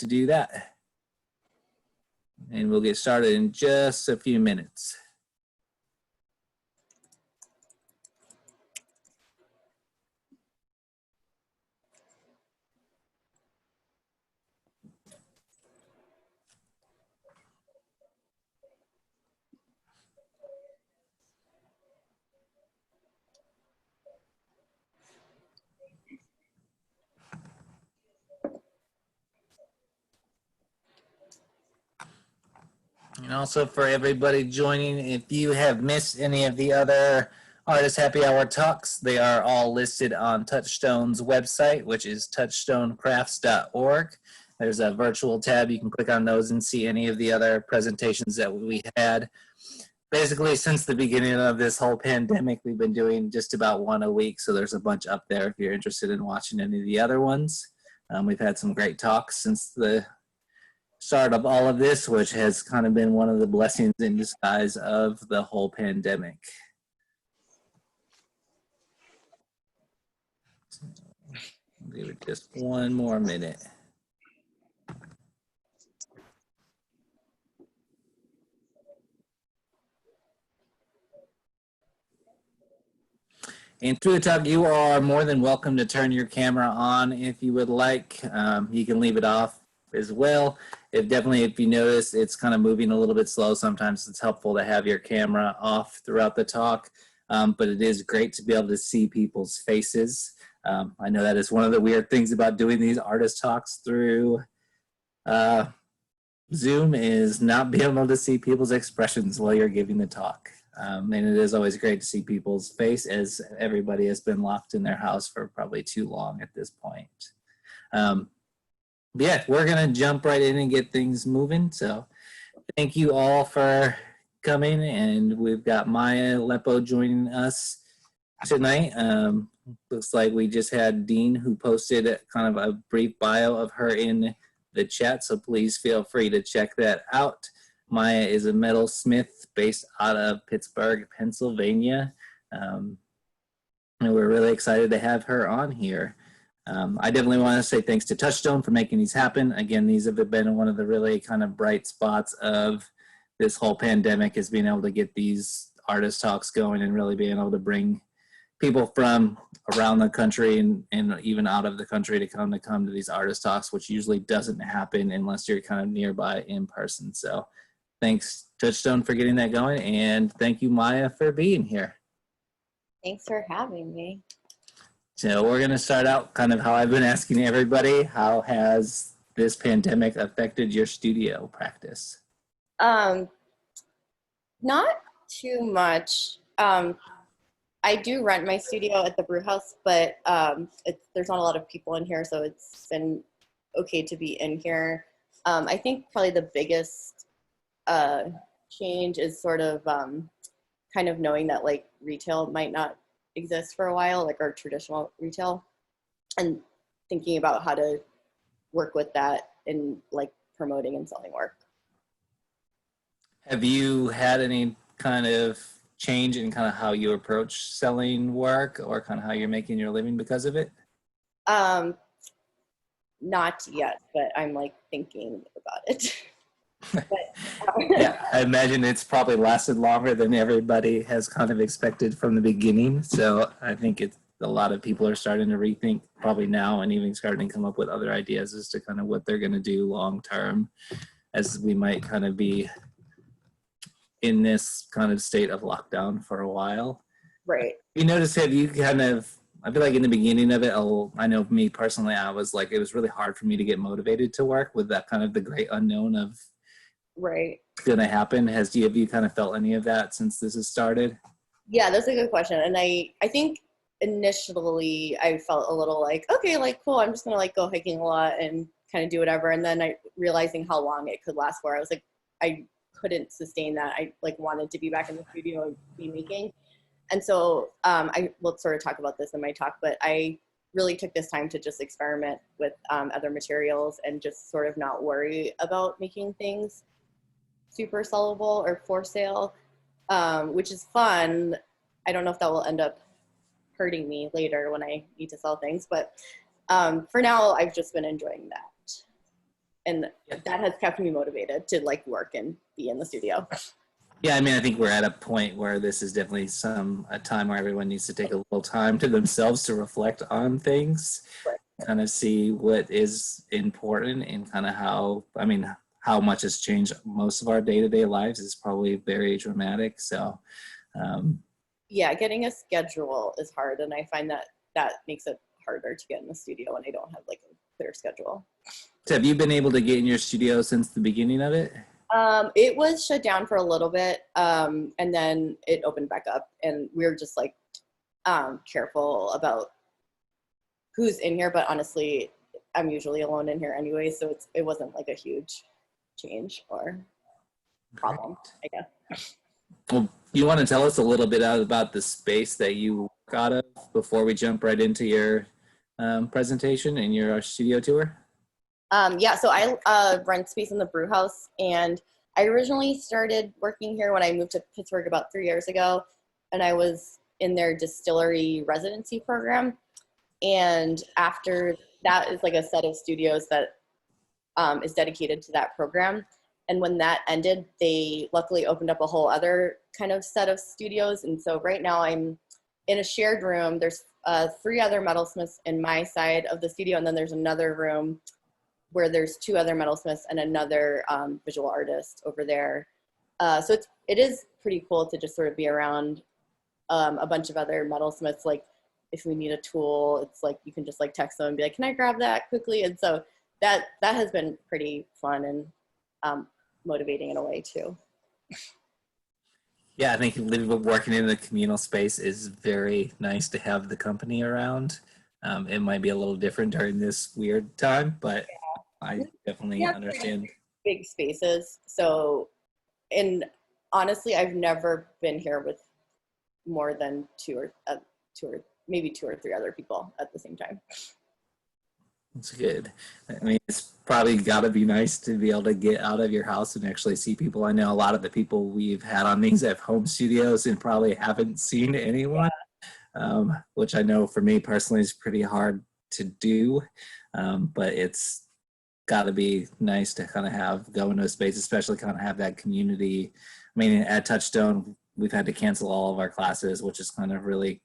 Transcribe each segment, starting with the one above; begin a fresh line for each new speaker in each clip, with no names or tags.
to do that. And we'll get started in just a few minutes. And also for everybody joining, if you have missed any of the other Artist Happy Hour talks, they are all listed on Touchstone's website, which is touchstonecrafts.org. There's a virtual tab. You can click on those and see any of the other presentations that we had. Basically, since the beginning of this whole pandemic, we've been doing just about one a week. So there's a bunch up there if you're interested in watching any of the other ones. We've had some great talks since the start of all of this, which has kind of been one of the blessings in disguise of the whole pandemic. I'll give it just one more minute. And through the talk, you are more than welcome to turn your camera on if you would like. You can leave it off as well. If you notice it's kind of moving a little bit slow, sometimes it's helpful to have your camera off throughout the talk. But it is great to be able to see people's faces. I know that is one of the weird things about doing these artist talks through Zoom is not being able to see people's expressions while you're giving the talk. And it is always great to see people's face, as everybody has been locked in their house for probably too long at this point. Yeah, we're gonna jump right in and get things moving. So thank you all for coming, and we've got Maia Leppo joining us tonight. Looks like we just had Dean, who posted kind of a brief bio of her in the chat, so please feel free to check that out. Maia is a metalsmith based out of Pittsburgh, Pennsylvania. And we're really excited to have her on here. I definitely want to say thanks to Touchstone for making these happen. Again, these have been one of the really kind of bright spots of this whole pandemic, is being able to get these artist talks going and really being able to bring people from around the country and even out of the country to come to these artist talks, which usually doesn't happen unless you're kind of nearby in person. So thanks, Touchstone, for getting that going, and thank you, Maia, for being here.
Thanks for having me.
So we're going to start out kind of how I've been asking everybody. How has this pandemic affected your studio practice?
Not too much. I do rent my studio at the Brew House, but there's not a lot of people in here, so it's been okay to be in here. I think probably the biggest change is sort of kind of knowing that like retail might not exist for a while, like our traditional retail, and thinking about how to work with that in like promoting and selling work.
Have you had any kind of change in kind of how you approach selling work or kind of how you're making your living because of it?
Not yet, but I'm like thinking about it.
Yeah, I imagine it's probably lasted longer than everybody has kind of expected from the beginning. So I think a lot of people are starting to rethink probably now, and even starting to come up with other ideas as to kind of what they're going to do long term, as we might kind of be in this kind of state of lockdown for a while.
Right.
You notice, have you kind of, I feel like in the beginning of it, I know me personally, I was like, it was really hard for me to get motivated to work with that kind of the great unknown of
right
going to happen. Have you kind of felt any of that since this has started?
Yeah, that's a good question. And I think initially I felt a little like, okay, like cool, I'm just gonna like go hiking a lot and kind of do whatever. And then realizing how long it could last for, I was like, I couldn't sustain that. I like wanted to be back in the studio and be making. And so I will sort of talk about this in my talk, but I really took this time to just experiment with other materials and just sort of not worry about making things super sellable or for sale, which is fun. I don't know if that will end up hurting me later when I need to sell things, but for now I've just been enjoying that. And that has kept me motivated to like work and be in the studio.
Yeah, I mean, I think we're at a point where this is definitely a time where everyone needs to take a little time to themselves to reflect on things, kind of see what is important and kind of how much has changed most of our day-to-day lives is probably very dramatic. So,
yeah, getting a schedule is hard, and I find that makes it harder to get in the studio when I don't have like a clear schedule.
so have you been able to get in your studio since the beginning of it?
It was shut down for a little bit, and then it opened back up, and we were just like careful about who's in here. But honestly, I'm usually alone in here anyway, so it wasn't like a huge change or problem, I guess.
Well, you want to tell us a little bit about the space that you work out of before we jump right into your presentation and your studio tour?
Yeah, so I rent space in the Brew House, and I originally started working here when I moved to Pittsburgh about 3 years ago, and I was in their distillery residency program. And after that is like a set of studios that is dedicated to that program. And when that ended, they luckily opened up a whole other kind of set of studios. And so right now I'm in a shared room. There's 3 other metalsmiths in my side of the studio, and then there's another room where there's 2 other metalsmiths and another visual artist over there. So it is pretty cool to just sort of be around a bunch of other metalsmiths. Like if we need a tool, it's like you can just like text them and be like, can I grab that quickly? And so that has been pretty fun and motivating in a way too.
Yeah, I think working in the communal space is very nice to have the company around. It might be a little different during this weird time, but I definitely understand.
Big spaces. So, and honestly, I've never been here with more than two or maybe 2 or 3 other people at the same time.
That's good. I mean, it's probably got to be nice to be able to get out of your house and actually see people. I know a lot of the people we've had on these have home studios and probably haven't seen anyone, which I know for me personally is pretty hard to do, but it's got to be nice to kind of go into a space, especially kind of have that community. I mean, at Touchstone, we've had to cancel all of our classes, which is kind of really,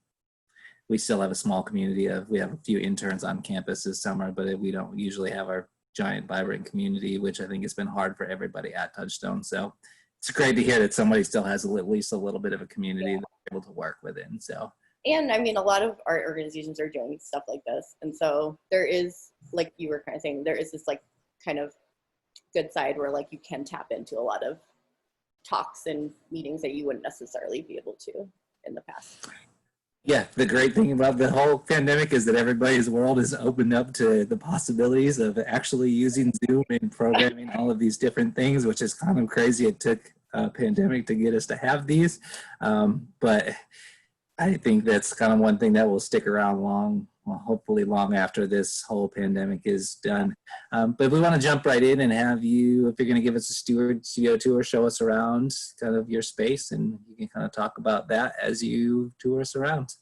we still have a small community we have a few interns on campus this summer, but we don't usually have our giant vibrant community, which I think has been hard for everybody at Touchstone. So it's great to hear that somebody still has at least a little bit of a community that they're able to work within. So,
and I mean, a lot of art organizations are doing stuff like this. And so there is, like you were kind of saying, there is this like kind of good side where like you can tap into a lot of talks and meetings that you wouldn't necessarily be able to in the past.
Yeah, the great thing about the whole pandemic is that everybody's world is opened up to the possibilities of actually using Zoom and programming all of these different things, which is kind of crazy. It took a pandemic to get us to have these, but I think that's kind of one thing that will stick around hopefully long after this whole pandemic is done. But we want to jump right in and have you, if you're going to give us a studio tour, show us around kind of your space, and you can kind of talk about that as you tour us around.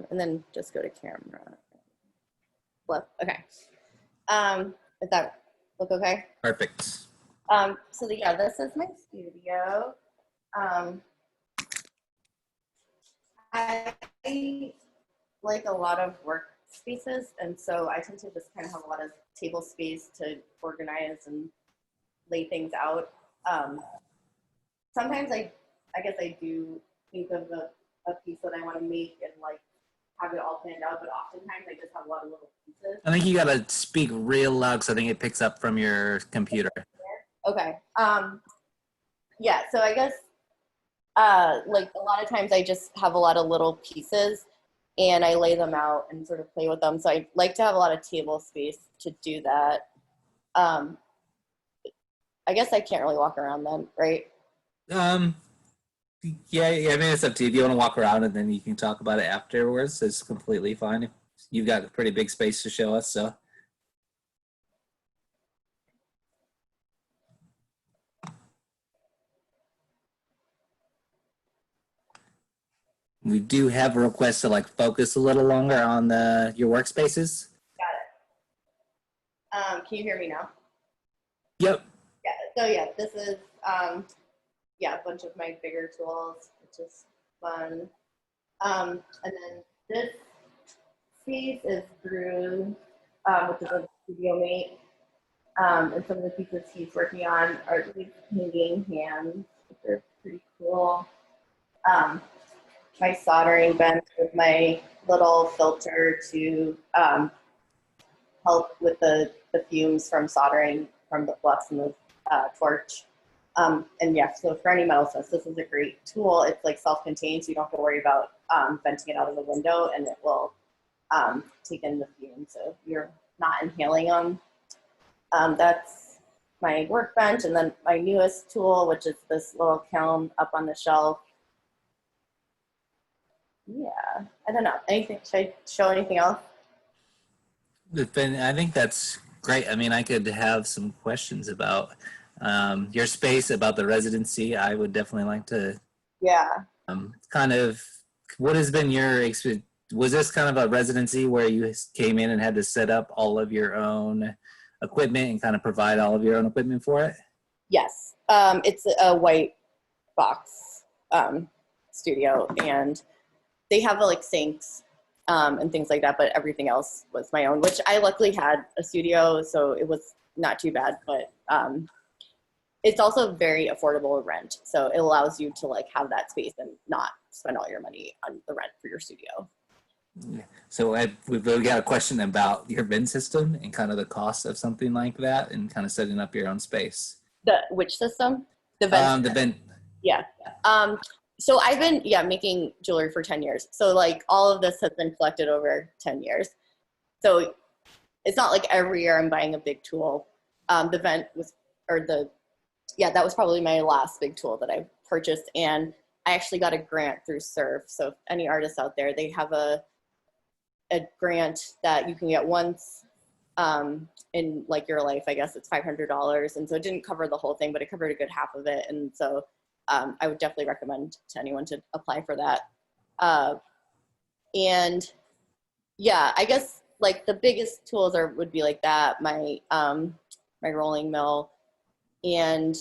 And then just go to camera. Left. Okay. Does that look okay?
Perfect.
So yeah, this is my studio. I like a lot of workspaces, and so I tend to just kind of have a lot of table space to organize and lay things out. Sometimes I guess I do think of a piece that I want to make and like have it all planned out, but oftentimes I just have a lot of little pieces.
I think you got to speak real loud because I think it picks up from your computer.
Okay. Yeah, so I guess like a lot of times I just have a lot of little pieces and I lay them out and sort of play with them. So I like to have a lot of table space to do that. I guess I can't really walk around then, right?
Yeah, I mean, it's up to you. If you want to walk around and then you can talk about it afterwards, it's completely fine. You've got a pretty big space to show us, so. We do have a request to like focus a little longer on your workspaces.
Got it. Can you hear me now?
Yep.
Yeah. So yeah, this is yeah, a bunch of my bigger tools, which is fun. And then this piece is Brew, which is a studio mate. And some of the pieces he's working on are these painting hands, which are pretty cool. My soldering bench with my little filter to help with the fumes from soldering from the flux and the torch. And yeah, so for any metal sense, this is a great tool. It's like self-contained, so you don't have to worry about venting it out of the window, and it will take in the fumes, so you're not inhaling them. That's my workbench, and then my newest tool, which is this little kiln up on the shelf. Yeah, I don't know. Anything? Should I show anything else?
I think that's great. I mean, I could have some questions about your space, about the residency. I would definitely like to
Yeah.
kind of, what has been your experience? Was this kind of a residency where you came in and had to set up all of your own equipment and kind of provide all of your own equipment for it?
Yes. It's a white box studio, and they have like sinks and things like that, but everything else was my own, which I luckily had a studio, so it was not too bad, but it's also very affordable rent. So it allows you to like have that space and not spend all your money on the rent for your studio.
So we've got a question about your bin system and kind of the cost of something like that and kind of setting up your own space.
The which system? The vent.
The bin.
Yeah. So I've been making jewelry for 10 years. So like all of this has been collected over 10 years. So it's not like every year I'm buying a big tool. The vent was, that was probably my last big tool that I purchased, and I actually got a grant through SERV. So if any artists out there, they have a grant that you can get once in like your life. I guess it's $500, and so it didn't cover the whole thing, but it covered a good half of it. And so I would definitely recommend to anyone to apply for that. And yeah, I guess like the biggest tools would be like that, my rolling mill. And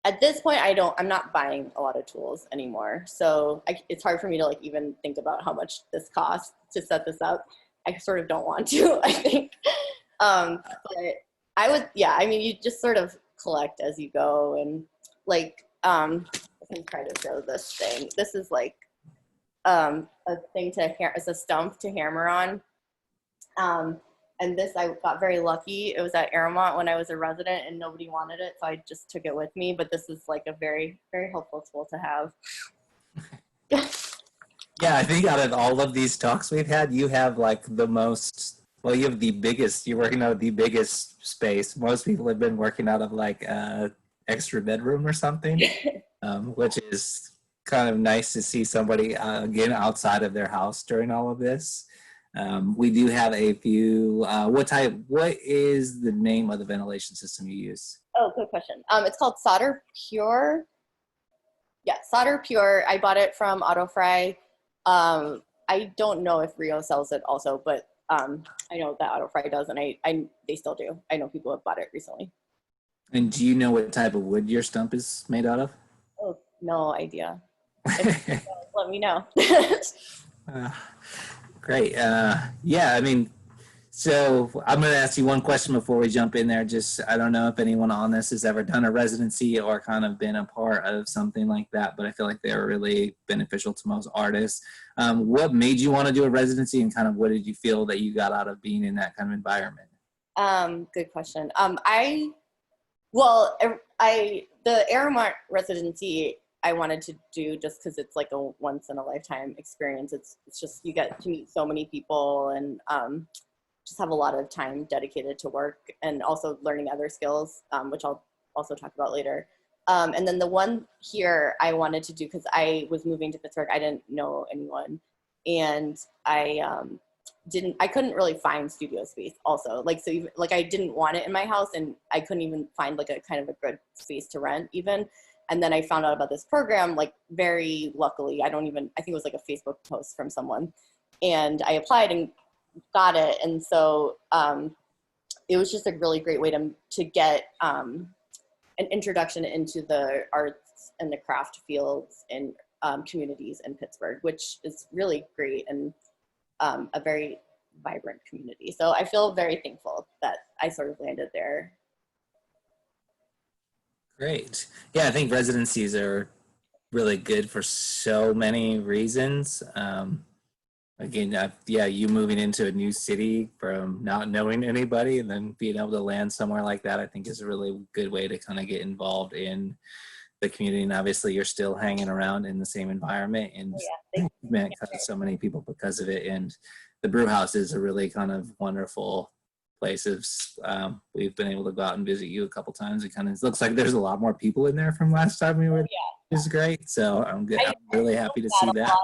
at this point, I'm not buying a lot of tools anymore. So it's hard for me to like even think about how much this costs to set this up. I sort of don't want to, I think. But I would, I mean, you just sort of collect as you go. And like, I can try to show this thing. This is like a thing it's a stump to hammer on. And this, I got very lucky. It was at Aramont when I was a resident and nobody wanted it, so I just took it with me. But this is like a very, very helpful tool to have.
Yeah, I think out of all of these talks we've had, you have like the most, well, you have the biggest, you're working out of the biggest space. Most people have been working out of like extra bedroom or something, which is kind of nice to see somebody, again, outside of their house during all of this. We do have a few, what is the name of the ventilation system you use?
Oh, good question. It's called Solder Pure. Yeah, Solder Pure. I bought it from AutoFry. I don't know if Rio sells it also, but I know that AutoFry does, and they still do. I know people have bought it recently.
And do you know what type of wood your stump is made out of?
Oh, no idea. If you know, let me know.
Great. Yeah, I mean, so I'm going to ask you one question before we jump in there. Just, I don't know if anyone on this has ever done a residency or kind of been a part of something like that, but I feel like they're really beneficial to most artists. What made you want to do a residency, and kind of what did you feel that you got out of being in that kind of environment?
Good question. The Aramont residency I wanted to do just because it's like a once in a lifetime experience. It's just, you get to meet so many people and just have a lot of time dedicated to work, and also learning other skills, which I'll also talk about later. And then the one here I wanted to do because I was moving to Pittsburgh. I didn't know anyone, and I couldn't really find studio space also. Like, so even, like I didn't want it in my house, and I couldn't even find like a kind of a good space to rent even. And then I found out about this program, like very luckily, I think it was like a Facebook post from someone, and I applied and got it. And so it was just a really great way to get an introduction into the arts and the craft fields and communities in Pittsburgh, which is really great and a very vibrant community. So I feel very thankful that I sort of landed there.
Great. Yeah, I think residencies are really good for so many reasons. Again, yeah, you moving into a new city from not knowing anybody and then being able to land somewhere like that, I think is a really good way to kind of get involved in the community. And obviously you're still hanging around in the same environment, and you've met so many people because of it. And the Brew House is a really kind of wonderful place. We've been able to go out and visit you a couple times. It kind of looks like there's a lot more people in there from last time we were there, which is great. So I'm really happy to see that.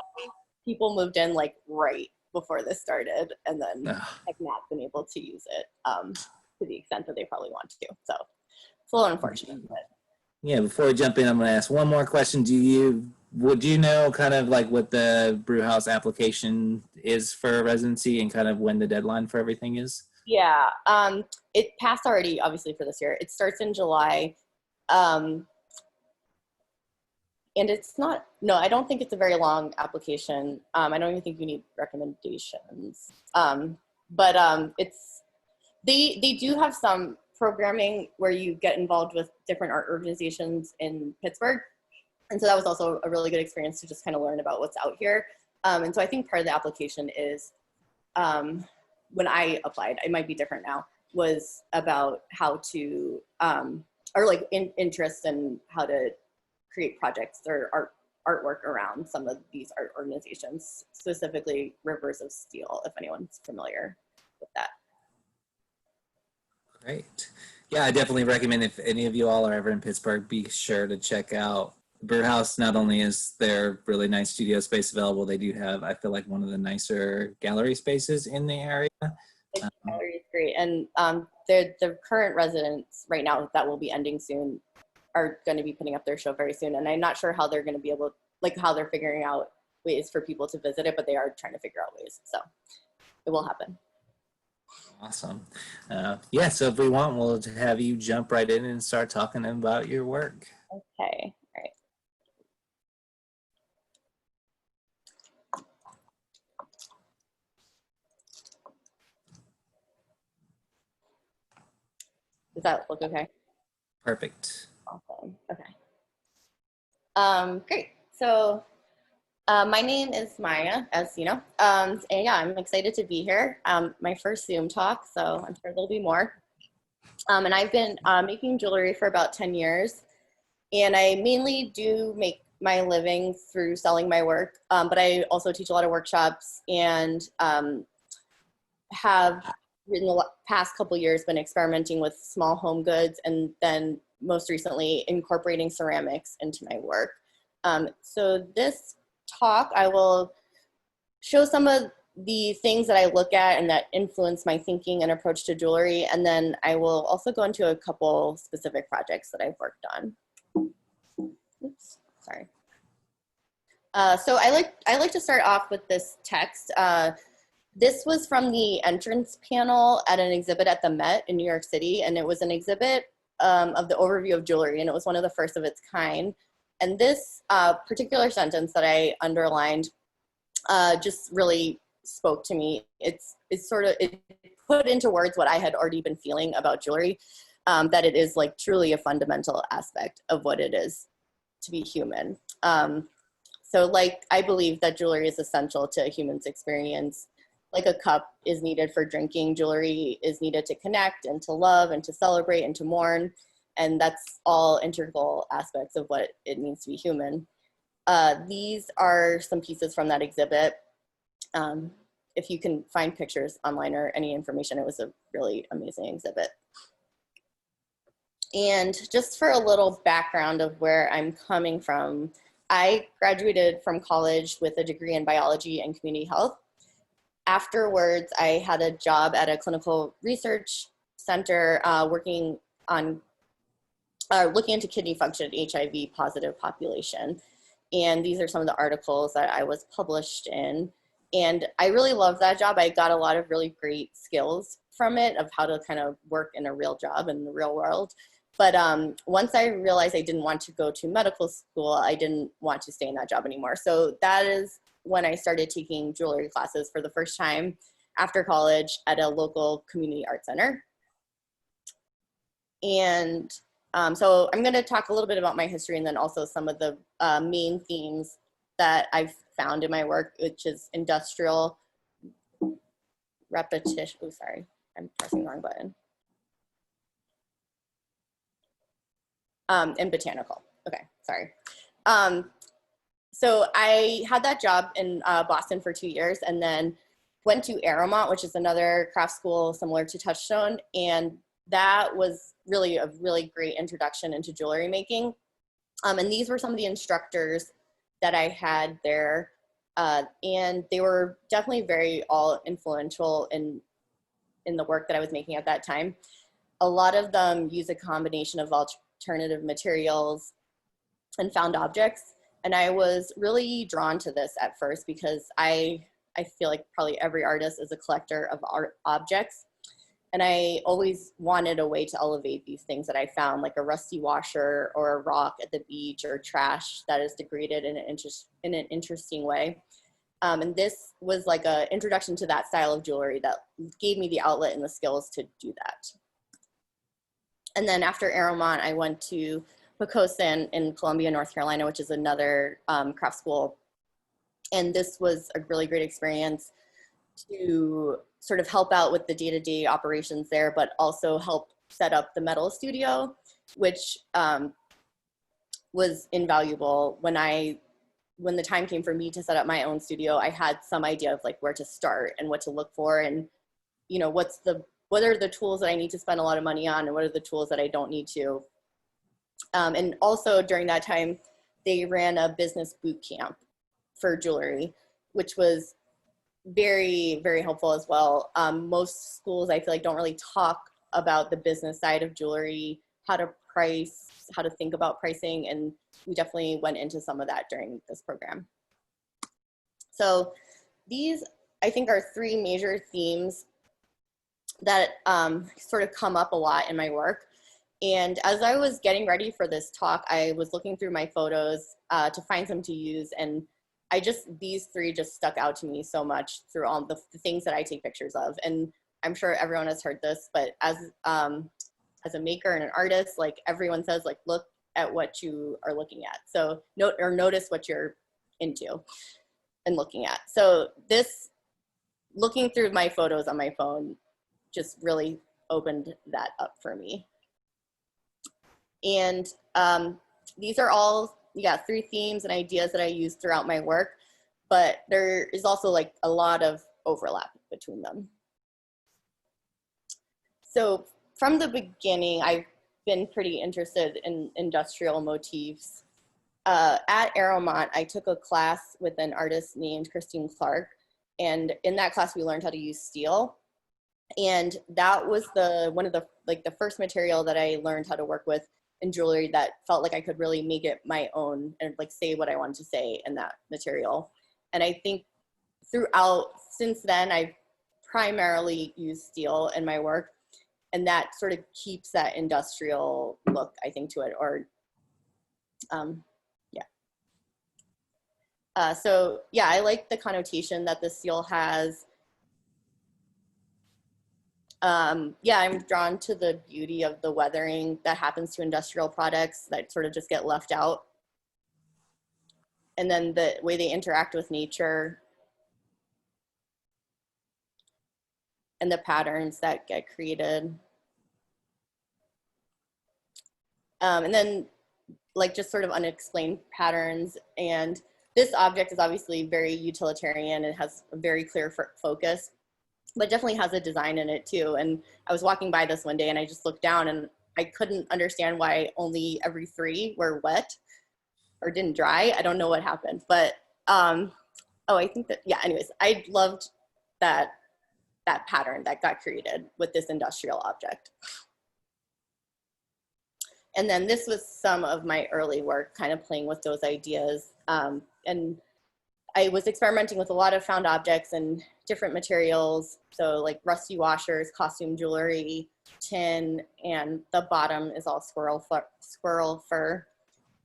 People moved in like right before this started, and then have not been able to use it to the extent that they probably want to. So it's a little unfortunate. But.
Yeah, before we jump in, I'm going to ask one more question. Would you know kind of like what the Brew House application is for residency and kind of when the deadline for everything is?
Yeah, it passed already, obviously, for this year. It starts in July. And it's not, no, I don't think it's a very long application. I don't even think you need recommendations. They do have some programming where you get involved with different art organizations in Pittsburgh. And so that was also a really good experience to just kind of learn about what's out here. And so I think part of the application is, when I applied, it might be different now, was about how to, or like interest in how to create projects or artwork around some of these art organizations, specifically Rivers of Steel, if anyone's familiar with that.
Great. Yeah, I definitely recommend, if any of you all are ever in Pittsburgh, be sure to check out Brew House. Not only is there really nice studio space available, they do have, I feel like, one of the nicer gallery spaces in the area.
The gallery is great. And the current residents right now that will be ending soon are going to be putting up their show very soon. And I'm not sure how they're going to be able, like how they're figuring out ways for people to visit it, but they are trying to figure out ways. So it will happen.
Awesome. Yeah, so if we want, we'll have you jump right in and start talking about your work.
Okay, all right. Does that look okay?
Perfect.
Awesome. Okay. Great. So my name is Maya, as you know, and yeah, I'm excited to be here. My first Zoom talk, so I'm sure there'll be more. And I've been making jewelry for about 10 years, and I mainly do make my living through selling my work, but I also teach a lot of workshops and have in the past couple years been experimenting with small home goods, and then most recently incorporating ceramics into my work. So this talk, I will show some of the things that I look at and that influence my thinking and approach to jewelry, and then I will also go into a couple specific projects that I've worked on. Oops, sorry. So I like to start off with this text. This was from the entrance panel at an exhibit at the Met in New York City, and it was an exhibit of the overview of jewelry, and it was one of the first of its kind. And this particular sentence that I underlined just really spoke to me. It put into words what I had already been feeling about jewelry, that it is like truly a fundamental aspect of what it is to be human. So like, I believe that jewelry is essential to a human's experience. Like a cup is needed for drinking, jewelry is needed to connect and to love and to celebrate and to mourn. And that's all integral aspects of what it means to be human. These are some pieces from that exhibit. If you can find pictures online or any information, it was a really amazing exhibit. And just for a little background of where I'm coming from, I graduated from college with a degree in biology and community health. Afterwards, I had a job at a clinical research center working on looking into kidney function in HIV positive population. And these are some of the articles that I was published in. And I really love that job. I got a lot of really great skills from it of how to kind of work in a real job in the real world. But once I realized I didn't want to go to medical school, I didn't want to stay in that job anymore. So that is when I started taking jewelry classes for the first time after college at a local community art center. And so I'm going to talk a little bit about my history and then also some of the main themes that I've found in my work, which is industrial repetition. Oh, sorry, I'm pressing the wrong button. And botanical. Okay, sorry. So I had that job in Boston for 2 years and then went to Aramont, which is another craft school similar to Touchstone. And that was really a really great introduction into jewelry making. And these were some of the instructors that I had there. And they were definitely very all influential in the work that I was making at that time. A lot of them use a combination of alternative materials and found objects. And I was really drawn to this at first because I feel like probably every artist is a collector of art objects. And I always wanted a way to elevate these things that I found, like a rusty washer or a rock at the beach or trash that is degraded in an interesting way. And this was like an introduction to that style of jewelry that gave me the outlet and the skills to do that. And then after Aramont, I went to Pocosin in Columbia, North Carolina, which is another craft school. And this was a really great experience to sort of help out with the day-to-day operations there, but also help set up the metal studio, which was invaluable. When the time came for me to set up my own studio, I had some idea of like where to start and what to look for, and you know, what are the tools that I need to spend a lot of money on, and what are the tools that I don't need to. And also during that time, they ran a business boot camp for jewelry, which was very, very helpful as well. Most schools, I feel like, don't really talk about the business side of jewelry, how to price, how to think about pricing, and we definitely went into some of that during this program. So these, I think, are three major themes that sort of come up a lot in my work. And as I was getting ready for this talk, I was looking through my photos to find some to use, and these three just stuck out to me so much through all the things that I take pictures of. And I'm sure everyone has heard this, but as a maker and an artist, like everyone says, like, look at what you are looking at. So notice what you're into and looking at. So looking through my photos on my phone just really opened that up for me. And these are all, three themes and ideas that I use throughout my work, but there is also like a lot of overlap between them. So from the beginning, I've been pretty interested in industrial motifs. At Aramont, I took a class with an artist named Christine Clark, and in that class we learned how to use steel. And that was one of the first material that I learned how to work with in jewelry that felt like I could really make it my own and like say what I wanted to say in that material. And I think since then, I've primarily used steel in my work, and that sort of keeps that industrial look, I think, to it. Or, I like the connotation that the steel has. I'm drawn to the beauty of the weathering that happens to industrial products that sort of just get left out. And then the way they interact with nature and the patterns that get created. And then like just sort of unexplained patterns. And this object is obviously very utilitarian. It has a very clear focus, but definitely has a design in it too. And I was walking by this one day and I just looked down and I couldn't understand why only every three were wet or didn't dry. I don't know what happened, but I think that, anyways, I loved that pattern that got created with this industrial object. And then this was some of my early work, kind of playing with those ideas. And I was experimenting with a lot of found objects and different materials. So like rusty washers, costume jewelry, tin, and the bottom is all squirrel fur,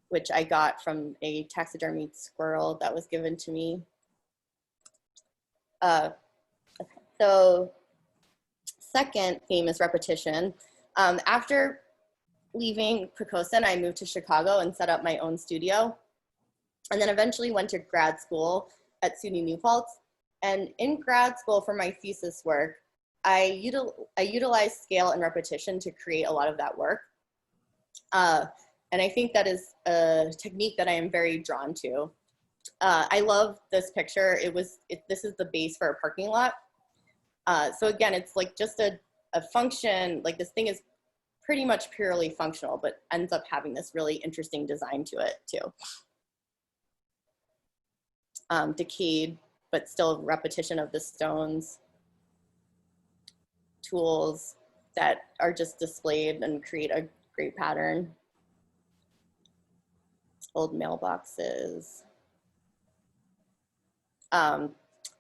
which I got from a taxidermied squirrel that was given to me. So second theme is repetition. After leaving Precocin, I moved to Chicago and set up my own studio. And then eventually went to grad school at SUNY New Paltz. And in grad school for my thesis work, I utilized scale and repetition to create a lot of that work. And I think that is a technique that I am very drawn to. I love this picture. This is the base for a parking lot. So again, it's like just a function, like this thing is pretty much purely functional, but ends up having this really interesting design to it too. Decayed, but still repetition of the stones, tools that are just displayed and create a great pattern. Old mailboxes.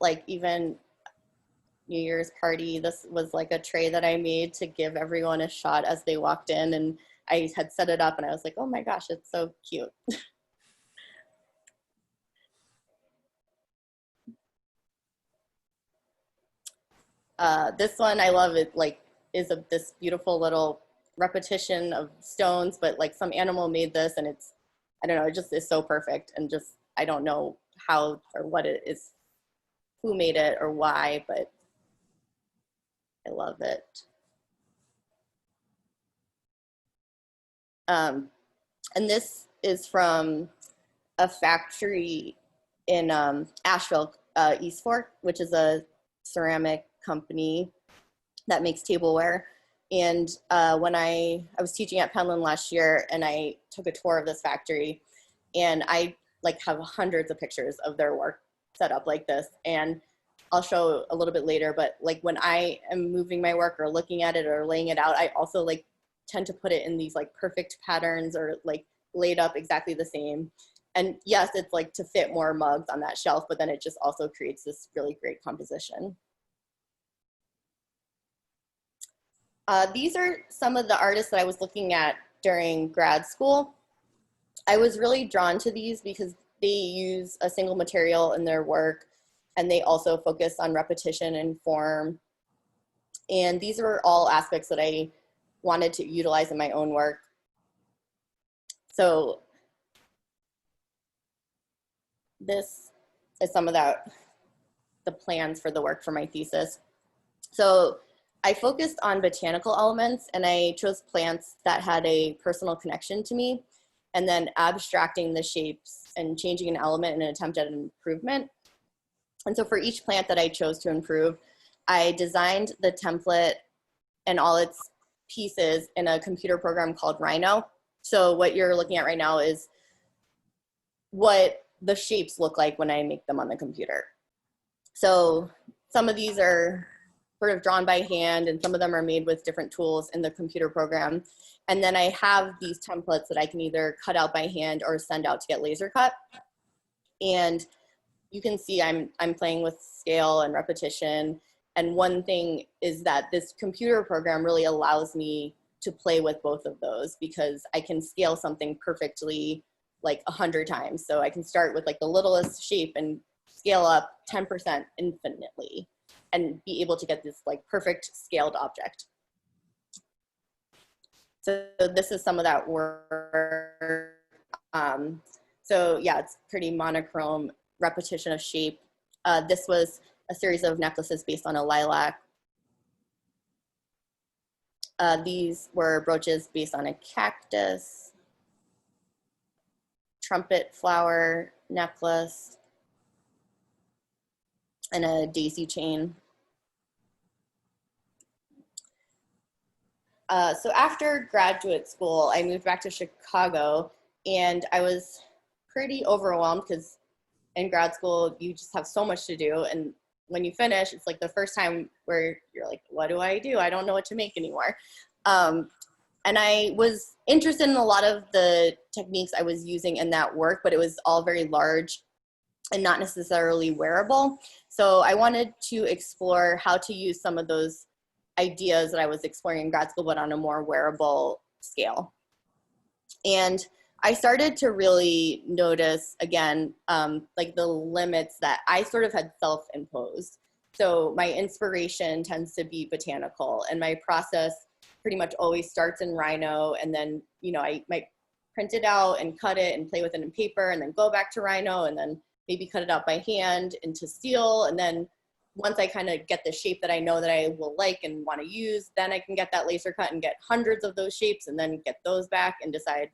Like even New Year's party, this was like a tray that I made to give everyone a shot as they walked in, and I had set it up and I was like, oh my gosh, it's so cute. This one I love, it like is this beautiful little repetition of stones, but like some animal made this and it's, I don't know, it just is so perfect, and just, I don't know how or what it is, who made it or why, but I love it. And this is from a factory in Asheville, East Fork, which is a ceramic company that makes tableware. And when I was teaching at Penland last year, and I took a tour of this factory, and I like have hundreds of pictures of their work set up like this. And I'll show a little bit later, but like when I am moving my work or looking at it or laying it out, I also like tend to put it in these like perfect patterns or like laid up exactly the same. And yes, it's like to fit more mugs on that shelf, but then it just also creates this really great composition. These are some of the artists that I was looking at during grad school. I was really drawn to these because they use a single material in their work, and they also focus on repetition and form. And these are all aspects that I wanted to utilize in my own work. So this is some of the plans for the work for my thesis. So I focused on botanical elements, and I chose plants that had a personal connection to me, and then abstracting the shapes and changing an element in an attempt at an improvement. And so for each plant that I chose to improve, I designed the template and all its pieces in a computer program called Rhino. So what you're looking at right now is what the shapes look like when I make them on the computer. So some of these are sort of drawn by hand, and some of them are made with different tools in the computer program. And then I have these templates that I can either cut out by hand or send out to get laser cut. And you can see I'm playing with scale and repetition. And one thing is that this computer program really allows me to play with both of those, because I can scale something perfectly like 100 times. So I can start with like the littlest shape and scale up 10% infinitely and be able to get this like perfect scaled object. So this is some of that work. So yeah, it's pretty monochrome repetition of shape. This was a series of necklaces based on a lilac. These were brooches based on a cactus, trumpet flower necklace, and a daisy chain. So after graduate school, I moved back to Chicago, and I was pretty overwhelmed because in grad school, you just have so much to do. And when you finish, it's like the first time where you're like, what do? I don't know what to make anymore. And I was interested in a lot of the techniques I was using in that work, but it was all very large and not necessarily wearable. So I wanted to explore how to use some of those ideas that I was exploring in grad school, but on a more wearable scale. And I started to really notice, again, like the limits that I sort of had self-imposed. So my inspiration tends to be botanical, and my process pretty much always starts in Rhino, and then, you know, I might print it out and cut it and play with it in paper, and then go back to Rhino, and then maybe cut it out by hand into steel. And then once I kind of get the shape that I know that I will like and want to use, then I can get that laser cut and get hundreds of those shapes, and then get those back and decide,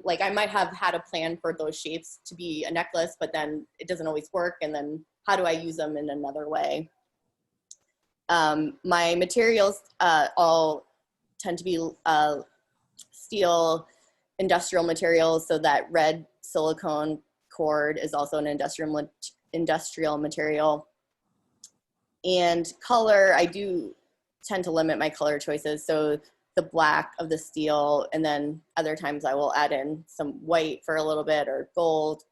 like, I might have had a plan for those shapes to be a necklace, but then it doesn't always work. And then how do I use them in another way? My materials all tend to be steel industrial materials. So that red silicone cord is also an industrial material. And color, I do tend to limit my color choices. So the black of the steel, and then other times I will add in some white for a little bit, or gold.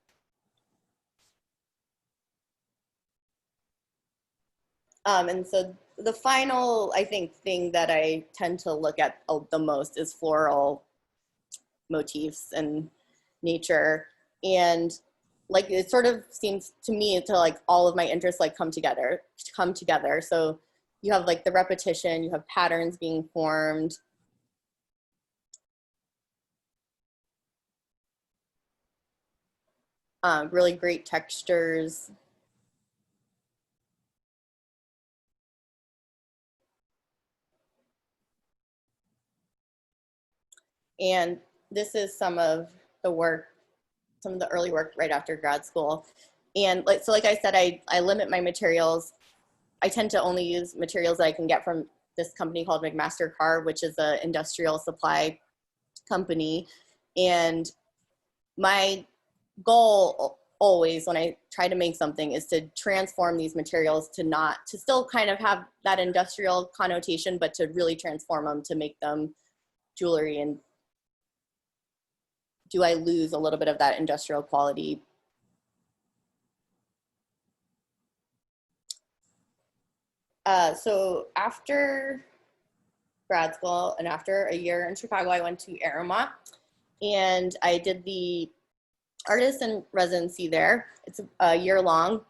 And so the final, I think, thing that I tend to look at the most is floral motifs and nature. And like, it sort of seems to me to like all of my interests like come together. So you have like the repetition, you have patterns being formed. Really great textures. And this is some of the work, some of the early work right after grad school. And like, so like I said, I limit my materials. I tend to only use materials that I can get from this company called McMaster Carr, which is an industrial supply company. And my goal always when I try to make something is to transform these materials to still kind of have that industrial connotation, but to really transform them to make them jewelry. And do I lose a little bit of that industrial quality? So after grad school and after a year in Chicago, I went to Aramont, and I did the artist in residency there. It's a year long,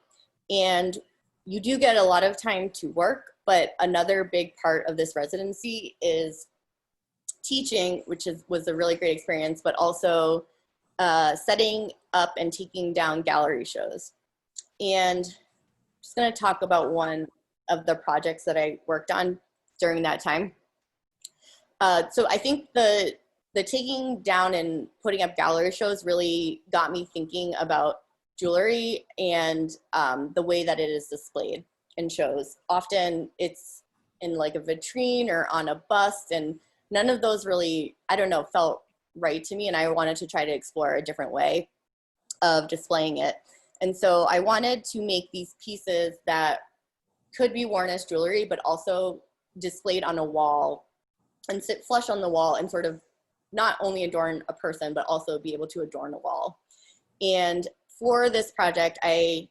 and you do get a lot of time to work, but another big part of this residency is teaching, which was a really great experience, but also setting up and taking down gallery shows. And I'm just going to talk about one of the projects that I worked on during that time. So I think the taking down and putting up gallery shows really got me thinking about jewelry and the way that it is displayed in shows. Often it's in like a vitrine or on a bust, and none of those really, I don't know, felt right to me. And I wanted to try to explore a different way of displaying it. And so I wanted to make these pieces that could be worn as jewelry, but also displayed on a wall and sit flush on the wall and sort of not only adorn a person, but also be able to adorn a wall. And for this project, I,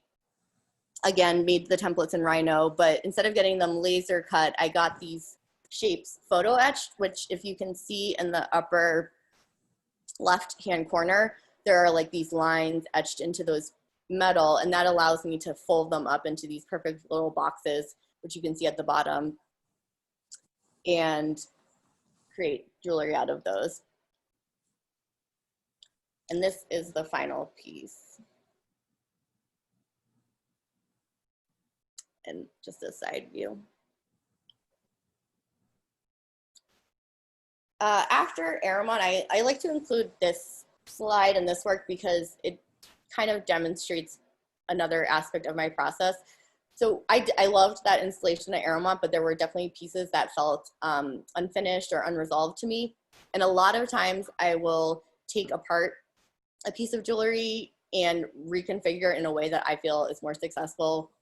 again, made the templates in Rhino, but instead of getting them laser cut, I got these shapes photo etched, which if you can see in the upper left-hand corner, there are like these lines etched into those metal, and that allows me to fold them up into these perfect little boxes, which you can see at the bottom, and create jewelry out of those. And this is the final piece. And just a side view. After Aramont, I like to include this slide in this work because it kind of demonstrates another aspect of my process. So I loved that installation at Aramont, but there were definitely pieces that felt unfinished or unresolved to me. And a lot of times I will take apart a piece of jewelry and reconfigure it in a way that I feel is more successful,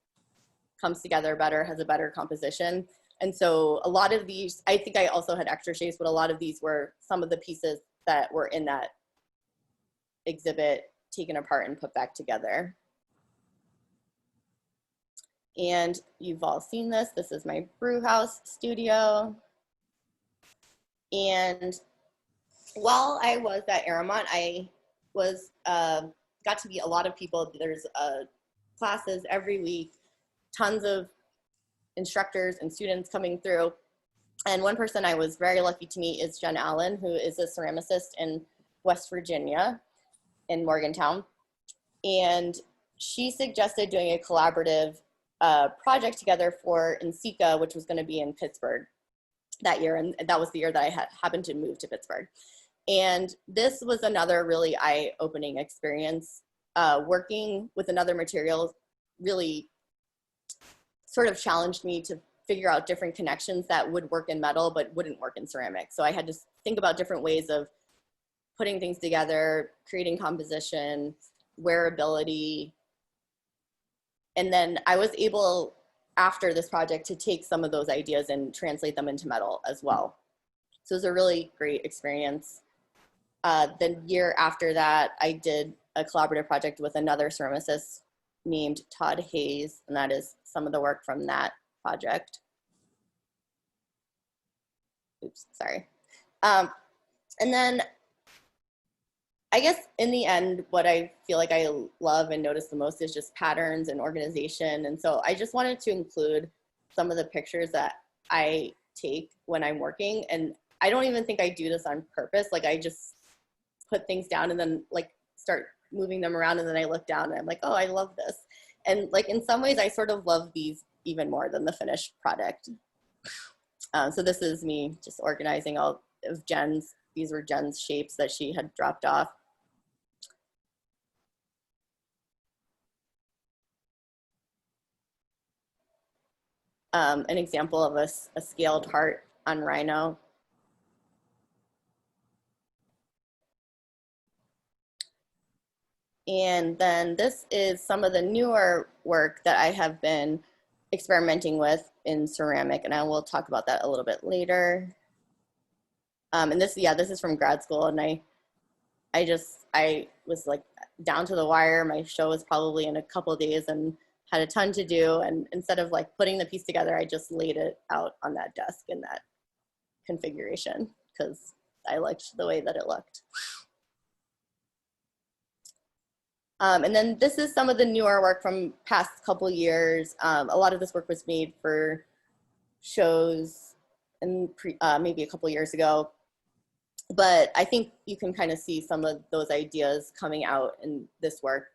comes together better, has a better composition. And so a lot of these, I think I also had extra shapes, but a lot of these were some of the pieces that were in that exhibit taken apart and put back together. And you've all seen this. This is my brew house studio. And while I was at Aramont, I was got to meet a lot of people. There's classes every week, tons of instructors and students coming through. And one person I was very lucky to meet is Jen Allen, who is a ceramicist in West Virginia in Morgantown. And she suggested doing a collaborative project together for NCECA, which was going to be in Pittsburgh that year. And that was the year that I happened to move to Pittsburgh. And this was another really eye-opening experience. Working with another material really sort of challenged me to figure out different connections that would work in metal but wouldn't work in ceramic. So I had to think about different ways of putting things together, creating composition, wearability. And then I was able, after this project, to take some of those ideas and translate them into metal as well. So it was a really great experience. The year after that, I did a collaborative project with another ceramicist named Todd Hayes, and that is some of the work from that project. Oops, sorry. And then I guess in the end, what I feel like I love and notice the most is just patterns and organization. And so I just wanted to include some of the pictures that I take when I'm working. And I don't even think I do this on purpose. Like I just put things down and then like start moving them around, and then I look down and I'm like, oh, I love this. And like in some ways I sort of love these even more than the finished product. So this is me just organizing all of Jen's, these were Jen's shapes that she had dropped off. An example of a scaled heart on rhino. And then this is some of the newer work that I have been experimenting with in ceramic, and I will talk about that a little bit later. And this, yeah, this is from grad school, and I was like down to the wire. My show was probably in a couple of days and had a ton to do. And instead of like putting the piece together, I just laid it out on that desk in that configuration because I liked the way that it looked. And then this is some of the newer work from past couple years. A lot of this work was made for shows and maybe a couple years ago. But I think you can kind of see some of those ideas coming out in this work.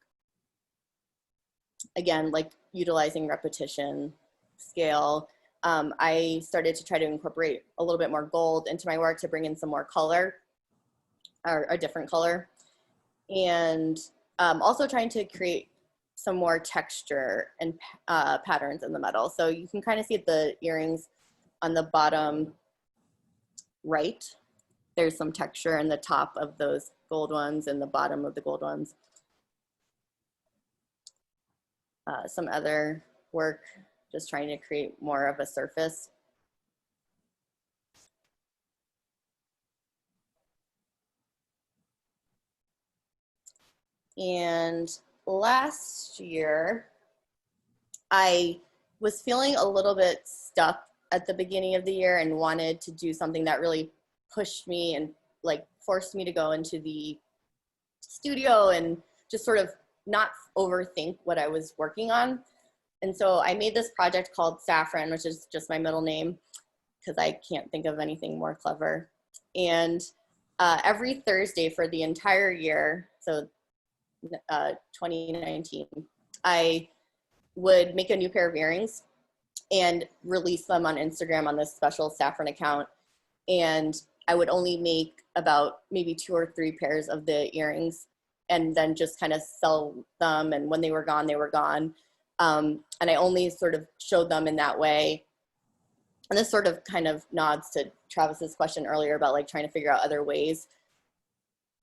Again, like utilizing repetition, scale. I started to try to incorporate a little bit more gold into my work to bring in some more color, or a different color. And also trying to create some more texture and patterns in the metal. So you can kind of see the earrings on the bottom right. There's some texture in the top of those gold ones and the bottom of the gold ones. Some other work, just trying to create more of a surface. And last year, I was feeling a little bit stuck at the beginning of the year and wanted to do something that really pushed me and like forced me to go into the studio and just sort of not overthink what I was working on. And so I made this project called Saffron, which is just my middle name because I can't think of anything more clever. And every Thursday for the entire year, so 2019, I would make a new pair of earrings and release them on Instagram on this special Saffron account. And I would only make about maybe 2 or 3 pairs of the earrings and then just kind of sell them. And when they were gone, they were gone. And I only sort of showed them in that way. And this sort of kind of nods to Travis's question earlier about like trying to figure out other ways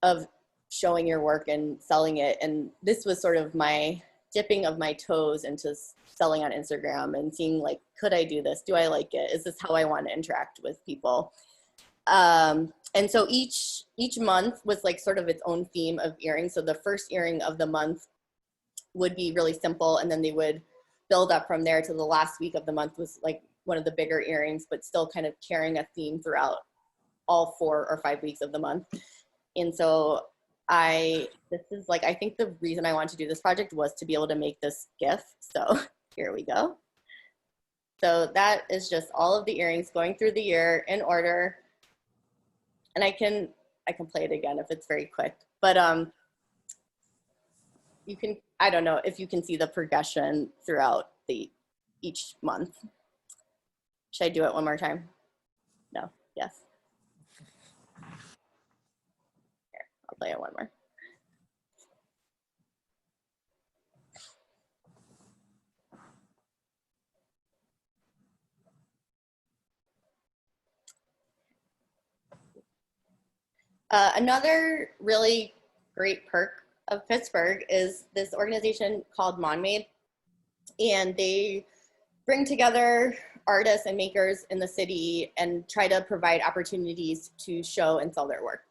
of showing your work and selling it. And this was sort of my dipping of my toes into selling on Instagram and seeing like, could I do this? Do I like it? Is this how I want to interact with people? And so each month was like sort of its own theme of earrings. So the first earring of the month would be really simple, and then they would build up from there to the last week of the month was like one of the bigger earrings, but still kind of carrying a theme throughout all 4 or 5 weeks of the month. And so this is like, I think the reason I wanted to do this project was to be able to make this GIF. So here we go. So that is just all of the earrings going through the year in order. And I can play it again if it's very quick, but you can, I don't know if you can see the progression throughout each month. Should I do it one more time? No, yes. Here, I'll play it one more. Another really great perk of Pittsburgh is this organization called Monmade, and they bring together artists and makers in the city and try to provide opportunities to show and sell their work.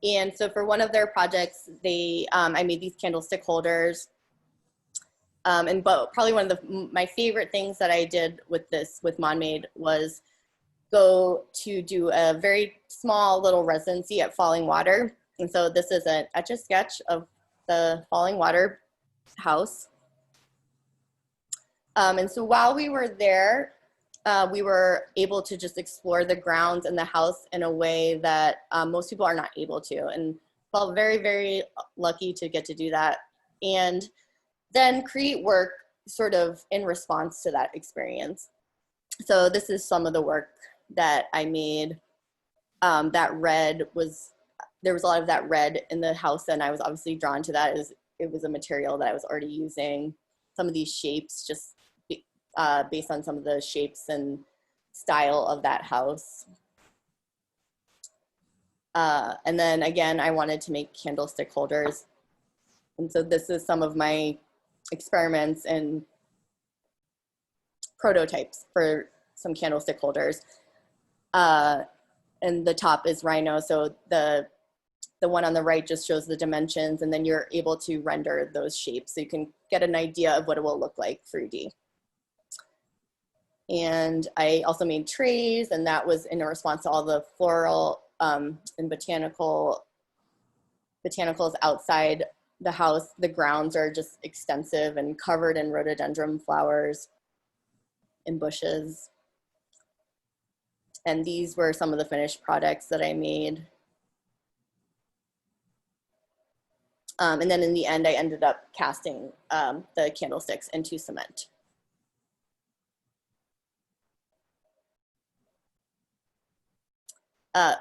And so for one of their projects, I made these candlestick holders. But probably one of my favorite things that I did with Monmade was go to do a very small little residency at Falling Water. And so this is an etch-a-sketch of the Falling Water house. And so while we were there, we were able to just explore the grounds and the house in a way that most people are not able to, and felt very, very lucky to get to do that. And then create work sort of in response to that experience. So this is some of the work that I made. That red there was a lot of that red in the house, and I was obviously drawn to that. It was a material that I was already using. Some of these shapes just based on some of the shapes and style of that house. And then again, I wanted to make candlestick holders. And so this is some of my experiments and prototypes for some candlestick holders. And the top is rhino. So the one on the right just shows the dimensions, and then you're able to render those shapes so you can get an idea of what it will look like 3D. And I also made trays, and that was in response to all the floral and botanicals outside the house. The grounds are just extensive and covered in rhododendron flowers and bushes. And these were some of the finished products that I made. And then in the end, I ended up casting the candlesticks into cement.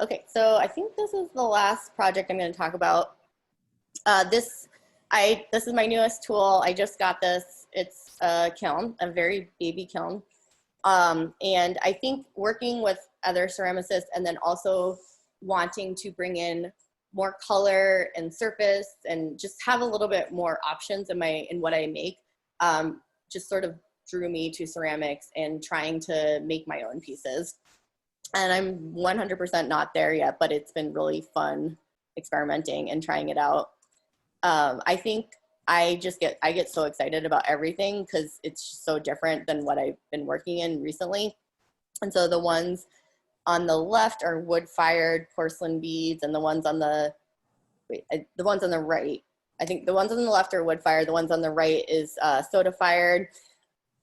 Okay, so I think this is the last project I'm going to talk about. This is my newest tool. I just got this. It's a kiln, a very baby kiln. And I think working with other ceramicists and then also wanting to bring in more color and surface and just have a little bit more options in what I make, just sort of drew me to ceramics and trying to make my own pieces. And I'm 100% not there yet, but it's been really fun experimenting and trying it out. I think I get so excited about everything because it's so different than what I've been working in recently. And so the ones on the left are wood-fired porcelain beads, and the ones on the right, I think the ones on the left are wood-fired, the ones on the right is soda-fired.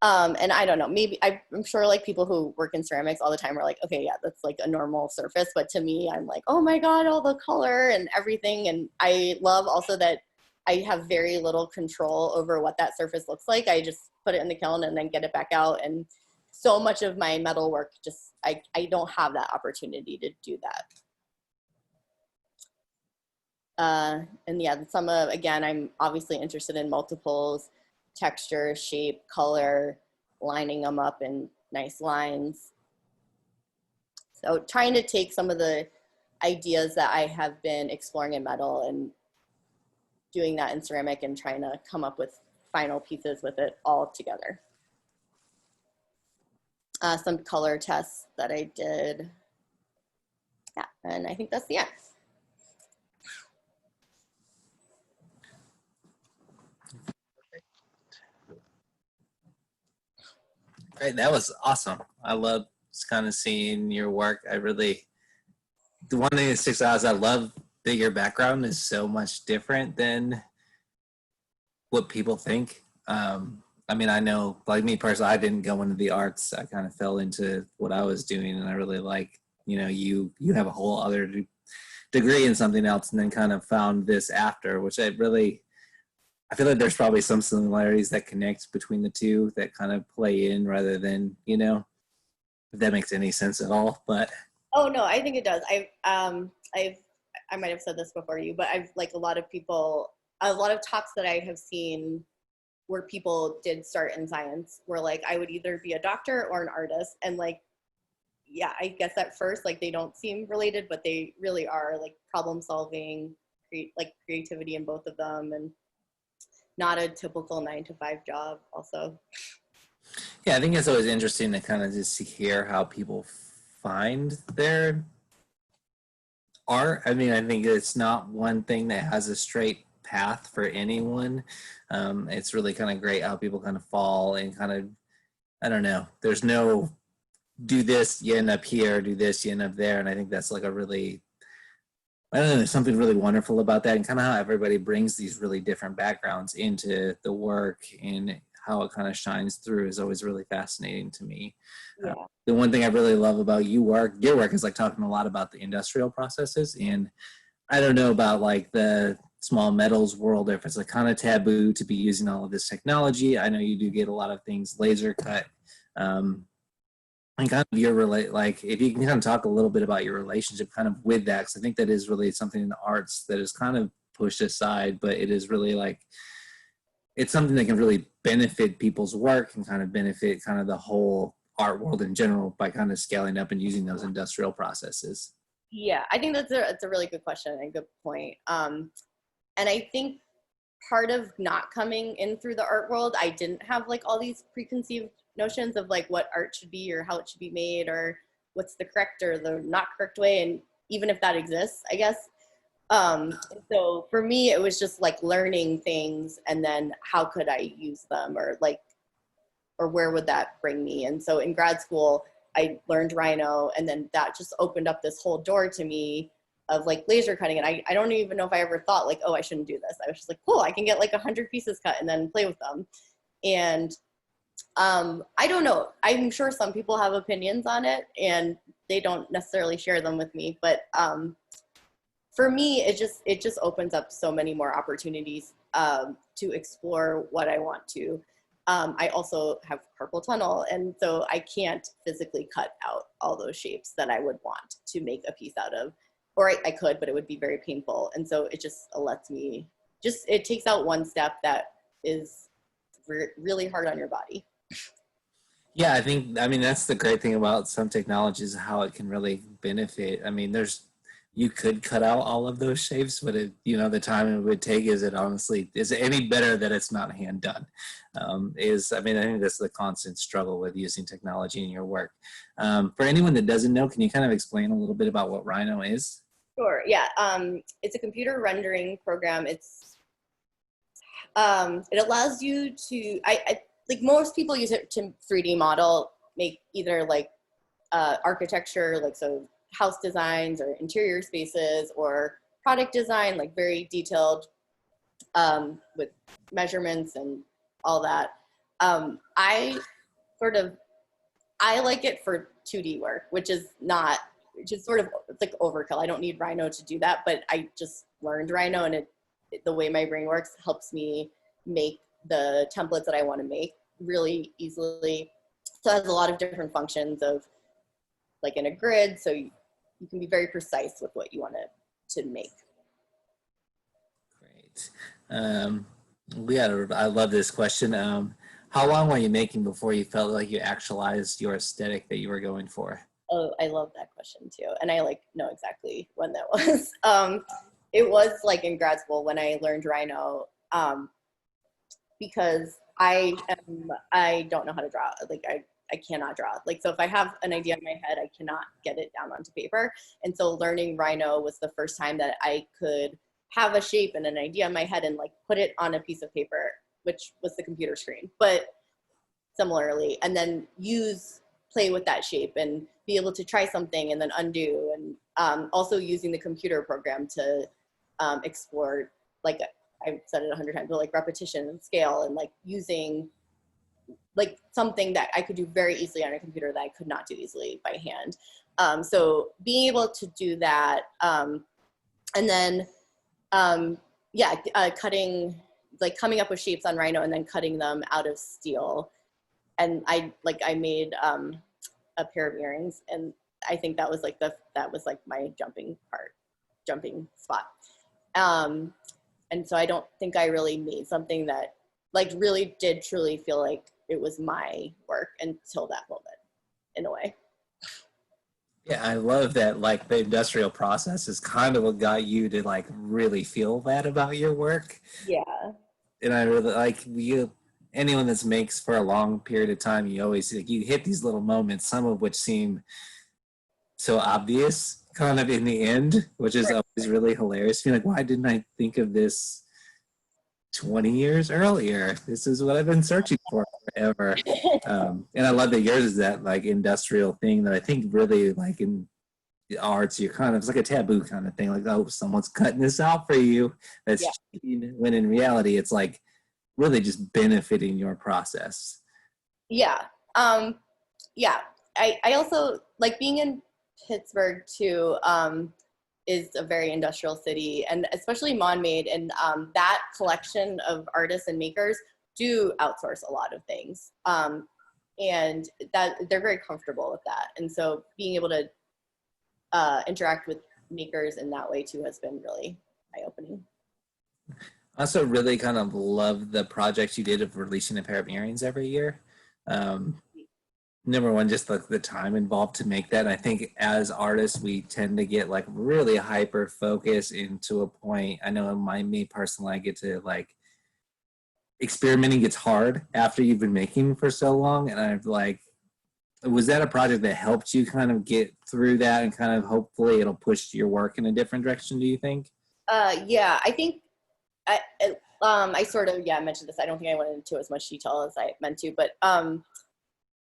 And I don't know, maybe I'm sure like people who work in ceramics all the time are like, okay, yeah, that's like a normal surface. But to me, I'm like, oh my God, all the color and everything. And I love also that I have very little control over what that surface looks like. I just put it in the kiln and then get it back out. And so much of my metal work, just, I don't have that opportunity to do that. And yeah, again, I'm obviously interested in multiples, texture, shape, color, lining them up in nice lines. So trying to take some of the ideas that I have been exploring in metal and doing that in ceramic and trying to come up with final pieces with it all together. Some color tests that I did. Yeah, and I think that's the end.
Right, that was awesome. I love just kind of seeing your work. The one thing that sticks out is I love that your background is so much different than what people think. I mean, I know, like me personally, I didn't go into the arts. I kind of fell into what I was doing, and I really like, you have a whole other degree in something else, and then kind of found this after, which I feel like there's probably some similarities that connect between the two that kind of play in rather than, if that makes any sense at all. But
oh no, I think it does. I might have said this before you, but I've like a lot of talks that I have seen where people did start in science were like, I would either be a doctor or an artist. And like, yeah, I guess at first, like they don't seem related, but they really are, like problem solving, creativity in both of them, and not a typical 9-to-5 job also.
yeah, I think it's always interesting to kind of just hear how people find their art. I mean, I think it's not one thing that has a straight path for anyone. It's really kind of great how people kind of fall and kind of, I don't know, there's no do this, you end up here, do this, you end up there. And I think that's like I don't know, there's something really wonderful about that, and kind of how everybody brings these really different backgrounds into the work and how it kind of shines through is always really fascinating to me.
Yeah.
The one thing I really love about your work is like talking a lot about the industrial processes. And I don't know about like the small metals world, if it's like kind of taboo to be using all of this technology. I know you do get a lot of things laser cut. And kind of like if you can kind of talk a little bit about your relationship kind of with that, because I think that is really something in the arts that is kind of pushed aside, but it is really like, it's something that can really benefit people's work and kind of benefit kind of the whole art world in general by kind of scaling up and using those industrial processes.
Yeah, I think that's a really good question and a good point. And I think part of not coming in through the art world, I didn't have like all these preconceived notions of like what art should be or how it should be made or what's the correct or the not correct way, and even if that exists, I guess. So for me, it was just like learning things and then how could I use them, or where would that bring me? And so in grad school, I learned Rhino, and then that just opened up this whole door to me of like laser cutting. And I don't even know if I ever thought like, oh, I shouldn't do this. I was just like, cool, I can get like 100 pieces cut and then play with them. And I don't know. I'm sure some people have opinions on it and they don't necessarily share them with me. But for me, it just opens up so many more opportunities to explore what I want to. I also have carpal tunnel, and so I can't physically cut out all those shapes that I would want to make a piece out of. Or I could, but it would be very painful. And so it just lets me, it takes out one step that is really hard on your body.
Yeah, I mean, that's the great thing about some technologies, how it can really benefit. I mean, you could cut out all of those shapes, but the time it would take, is it any better that it's not hand done? I think that's the constant struggle with using technology in your work. For anyone that doesn't know, can you kind of explain a little bit about what Rhino is?
Sure, yeah. It's a computer rendering program. It allows you to, like most people use it to 3D model, make either like architecture, like so house designs or interior spaces, or product design, like very detailed with measurements and all that. I like it for 2D work, which is sort of, it's like overkill. I don't need Rhino to do that, but I just learned Rhino, and the way my brain works helps me make the templates that I want to make really easily. So it has a lot of different functions of like in a grid, so you can be very precise with what you want to make.
Great. I love this question. How long were you making before you felt like you actualized your aesthetic that you were going for?
Oh, I love that question too. And I know exactly when that was. It was like in grad school when I learned Rhino. because I don't know how to draw. Like I cannot draw. Like, so if I have an idea in my head, I cannot get it down onto paper. And so learning Rhino was the first time that I could have a shape and an idea in my head and like put it on a piece of paper, which was the computer screen, but similarly, and then play with that shape and be able to try something and then undo. And also using the computer program to explore, like I've said it 100 times, but like repetition and scale, and like using like something that I could do very easily on a computer that I could not do easily by hand. So being able to do that, and then coming up with shapes on Rhino and then cutting them out of steel. And I made a pair of earrings, and I think that was like my jumping spot. And so I don't think I really made something that like really did truly feel like it was my work until that moment, in a way.
Yeah, I love that. Like the industrial process is kind of what got you to like really feel that about your work.
Yeah.
And I really like anyone that makes for a long period of time, you always like you hit these little moments, some of which seem so obvious kind of in the end, which is always really hilarious. You're like, why didn't I think of this 20 years earlier? This is what I've been searching for forever. And I love that yours is that like industrial thing that I think really like in the arts, you're kind of, it's like a taboo kind of thing. Like, oh, someone's cutting this out for you. That's cheating. When in reality, it's like really just benefiting your process.
Yeah. Yeah. I also like being in Pittsburgh too, is a very industrial city, and especially Monmade, and that collection of artists and makers do outsource a lot of things, and that they're very comfortable with that. And so being able to interact with makers in that way too has been really eye-opening.
I also really kind of love the projects you did of releasing a pair of earrings every year. Number one, just like the time involved to make that. And I think as artists, we tend to get like really hyper focused into a point. I know me personally, I get to like experimenting gets hard after you've been making for so long. And I've like, was that a project that helped you kind of get through that and kind of hopefully it'll push your work in a different direction, do you think?
Yeah, I think I sort of, mentioned this. I don't think I went into as much detail as I meant to, but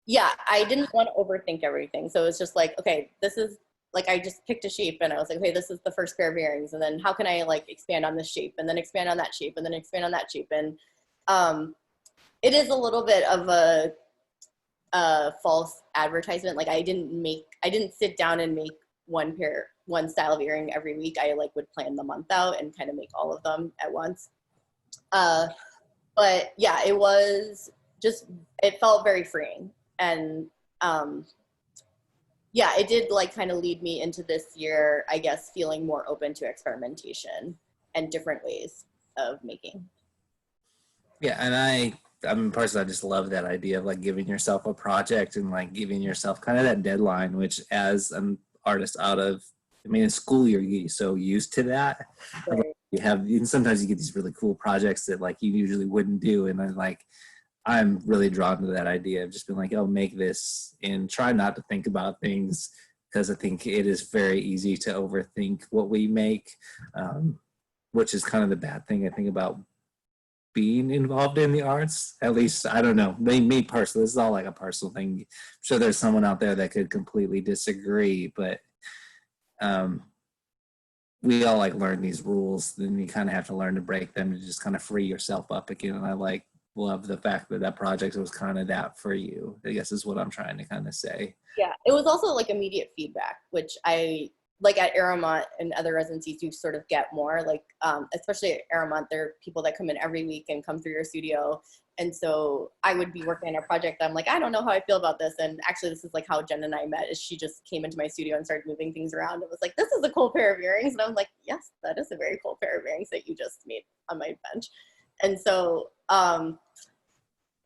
yeah, I didn't want to overthink everything. So it's just like, okay, this is like, I just picked a shape and I was like, okay, this is the first pair of earrings. And then how can I like expand on this shape and then expand on that shape and then expand on that shape? And it is a little bit of a false advertisement. Like I didn't sit down and make one style of earring every week. I like would plan the month out and kind of make all of them at once. But yeah, it felt very freeing. And yeah, it did like kind of lead me into this year, I guess, feeling more open to experimentation and different ways of making.
Yeah, and I'm personally, I just love that idea of like giving yourself a project and like giving yourself kind of that deadline, which as an artist in school, you're so used to that.
Right.
And sometimes you get these really cool projects that like you usually wouldn't do. And I'm really drawn to that idea of just being like, oh, make this and try not to think about things, because I think it is very easy to overthink what we make, which is kind of the bad thing I think about being involved in the arts. At least, I don't know, me personally, this is all like a personal thing. I'm sure there's someone out there that could completely disagree, but we all like learn these rules, then you kind of have to learn to break them to just kind of free yourself up again. And I love the fact that project was kind of that for you, I guess is what I'm trying to kind of say.
Yeah, it was also like immediate feedback, which I like at Aramont and other residencies, you sort of get more like, especially at Aramont, there are people that come in every week and come through your studio. And so I would be working on a project that I'm like, I don't know how I feel about this. And actually this is like how Jen and I met, is she just came into my studio and started moving things around. It was like, this is a cool pair of earrings. And I was like, yes, that is a very cool pair of earrings that you just made on my bench. And so,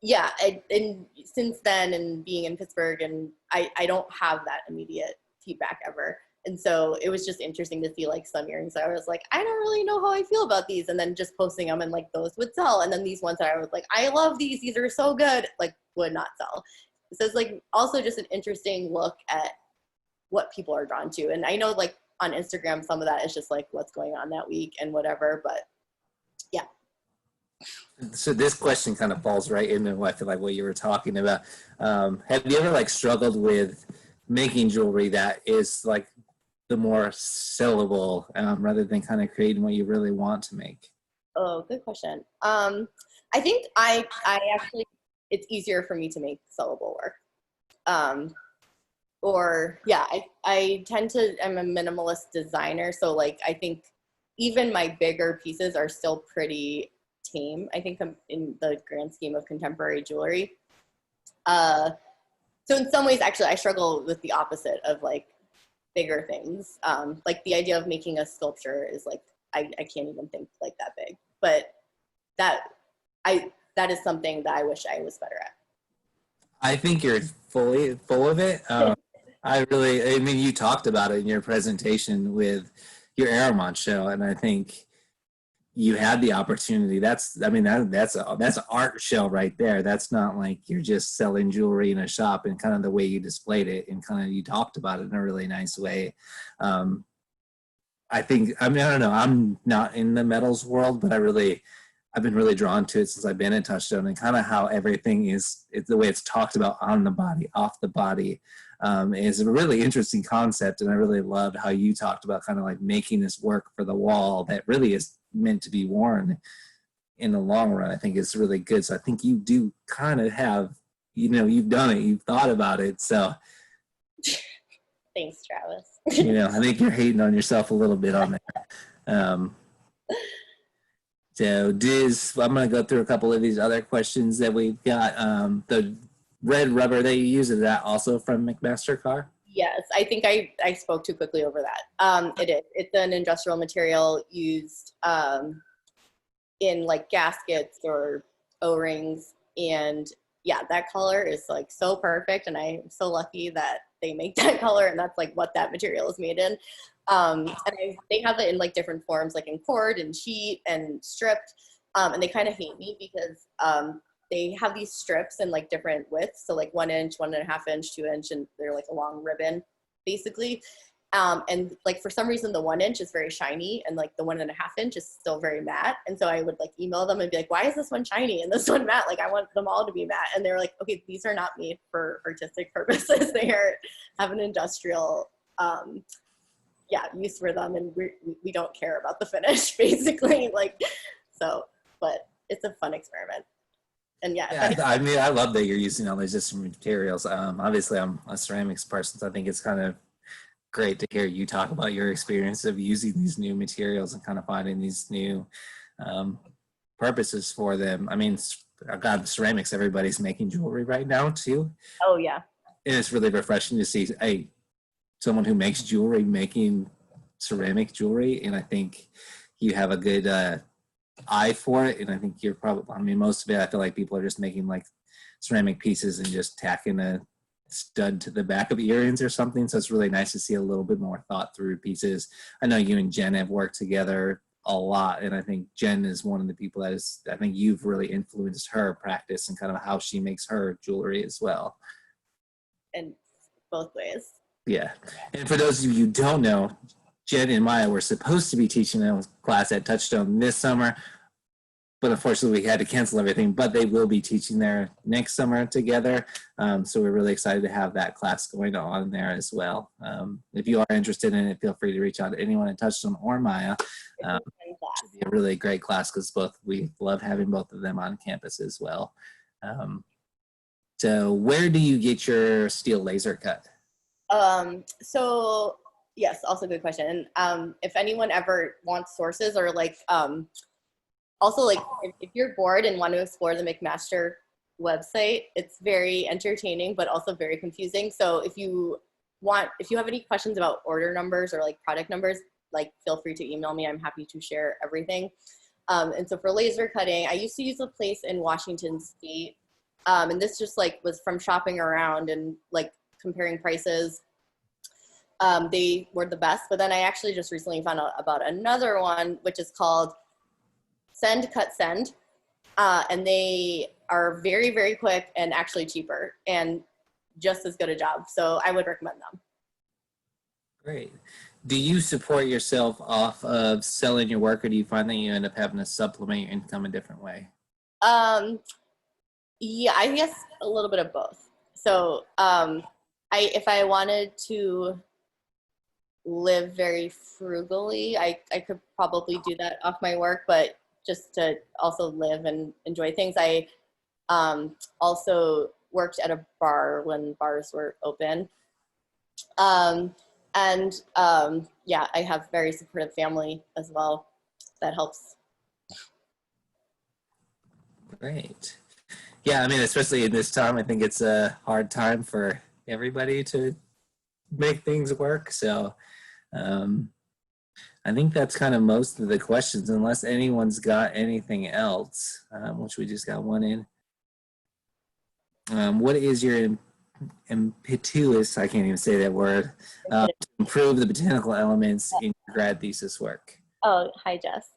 yeah, and since then and being in Pittsburgh, and I don't have that immediate feedback ever. And so it was just interesting to see like some earrings that I was like, I don't really know how I feel about these. And then just posting them and like those would sell. And then these ones that I was like, I love these are so good, like would not sell. So it's like also just an interesting look at what people are drawn to. And I know like on Instagram, some of that is just like what's going on that week and whatever, but yeah.
So this question kind of falls right into what I feel like what you were talking about. Have you ever like struggled with making jewelry that is like the more sellable rather than kind of creating what you really want to make?
Oh, good question. I think I actually, it's easier for me to make sellable work. Or yeah, I tend to, I'm a minimalist designer. So like, I think even my bigger pieces are still pretty tame. I think I'm in the grand scheme of contemporary jewelry. So in some ways, actually, I struggle with the opposite of like bigger things. Like the idea of making a sculpture is like, I can't even think like that big, but that is something that I wish I was better at.
I think you're fully full of it. I mean, you talked about it in your presentation with your Aramont show, and I think you had the opportunity. That's an art show right there. That's not like you're just selling jewelry in a shop, and kind of the way you displayed it and kind of you talked about it in a really nice way. I think, I mean, I don't know, I'm not in the metals world, but I've been really drawn to it since I've been in Touchstone, and kind of how everything is, it's the way it's talked about on the body, off the body, is a really interesting concept. And I really loved how you talked about kind of like making this work for the wall that really is meant to be worn in the long run. I think it's really good. So I think you do kind of have, you know, you've done it, you've thought about it. So
Thanks, Travis.
you know, I think you're hating on yourself a little bit on that. So I'm going to go through a couple of these other questions that we've got. The red rubber that you use, is that also from McMaster Car?
Yes, I think I spoke too quickly over that. It is. It's an industrial material used in like gaskets or O-rings. And yeah, that color is like so perfect. And I'm so lucky that they make that color, and that's like what that material is made in. And they have it in like different forms, like in cord and sheet and stripped. And they kind of hate me because they have these strips in like different widths. So like 1 inch, 1.5 inch, 2 inch, and they're like a long ribbon basically. And like for some reason the 1 inch is very shiny and like the 1.5 inch is still very matte. And so I would like email them and be like, why is this one shiny and this one matte? Like I want them all to be matte. And they're like, okay, these are not made for artistic purposes. They have an industrial use for them, and we don't care about the finish basically. Like, so, but it's a fun experiment. And yeah,
I mean, I love that you're using all these different materials. Obviously I'm a ceramics person, so I think it's kind of great to hear you talk about your experience of using these new materials and kind of finding these new purposes for them. I mean, I've got ceramics, everybody's making jewelry right now too.
Oh yeah.
And it's really refreshing to see someone who makes jewelry making ceramic jewelry. And I think you have a good eye for it. And I think you're probably, I mean, most of it, I feel like people are just making like ceramic pieces and just tacking a stud to the back of earrings or something. So it's really nice to see a little bit more thought through pieces. I know you and Jen have worked together a lot, and I think Jen is one of the people that is, I think you've really influenced her practice and kind of how she makes her jewelry as well.
In both ways.
Yeah. And for those of you who don't know, Jen and Maya were supposed to be teaching a class at Touchstone this summer, but unfortunately we had to cancel everything, but they will be teaching there next summer together. So we're really excited to have that class going on there as well. If you are interested in it, feel free to reach out to anyone at Touchstone or Maya. It should be a really great class because we love having both of them on campus as well. So where do you get your steel laser cut?
So yes, also good question. And if anyone ever wants sources or like, also like if you're bored and want to explore the McMaster website, it's very entertaining, but also very confusing. So if you have any questions about order numbers or like product numbers, like feel free to email me. I'm happy to share everything. And so for laser cutting, I used to use a place in Washington State. And this just like was from shopping around and like comparing prices. They were the best, but then I actually just recently found out about another one, which is called Send, Cut, Send. And they are very, very quick and actually cheaper and just as good a job. So I would recommend them.
Great. Do you support yourself off of selling your work, or do you find that you end up having to supplement your income a different way?
Yeah, I guess a little bit of both. So if I wanted to live very frugally, I could probably do that off my work, but just to also live and enjoy things. I also worked at a bar when bars were open. Yeah, I have very supportive family as well. That helps.
Great. Yeah, I mean, especially in this time, I think it's a hard time for everybody to make things work. So I think that's kind of most of the questions, unless anyone's got anything else, which we just got one in. What is your impetus, I can't even say that word, to improve the botanical elements in your grad thesis work?
Oh, hi, Jess.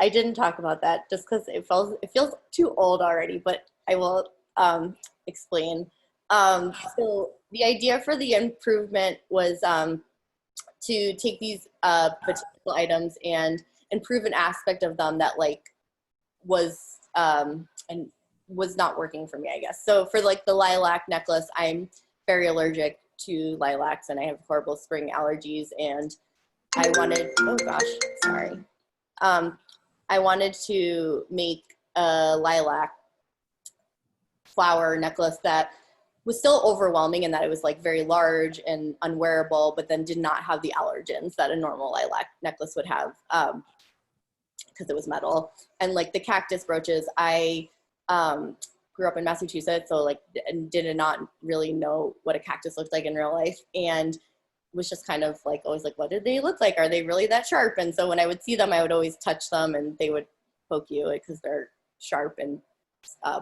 I didn't talk about that just because it feels too old already, but I will explain. So the idea for the improvement was to take these botanical items and improve an aspect of them that like was not working for me, I guess. So for like the lilac necklace, I'm very allergic to lilacs and I have horrible spring allergies, and I wanted, oh gosh, sorry. I wanted to make a lilac flower necklace that was still overwhelming in that it was like very large and unwearable, but then did not have the allergens that a normal lilac necklace would have because it was metal. And like the cactus brooches, I grew up in Massachusetts, so like did not really know what a cactus looked like in real life, and was just kind of like always like, what did they look like? Are they really that sharp? And so when I would see them, I would always touch them and they would poke you because they're sharp and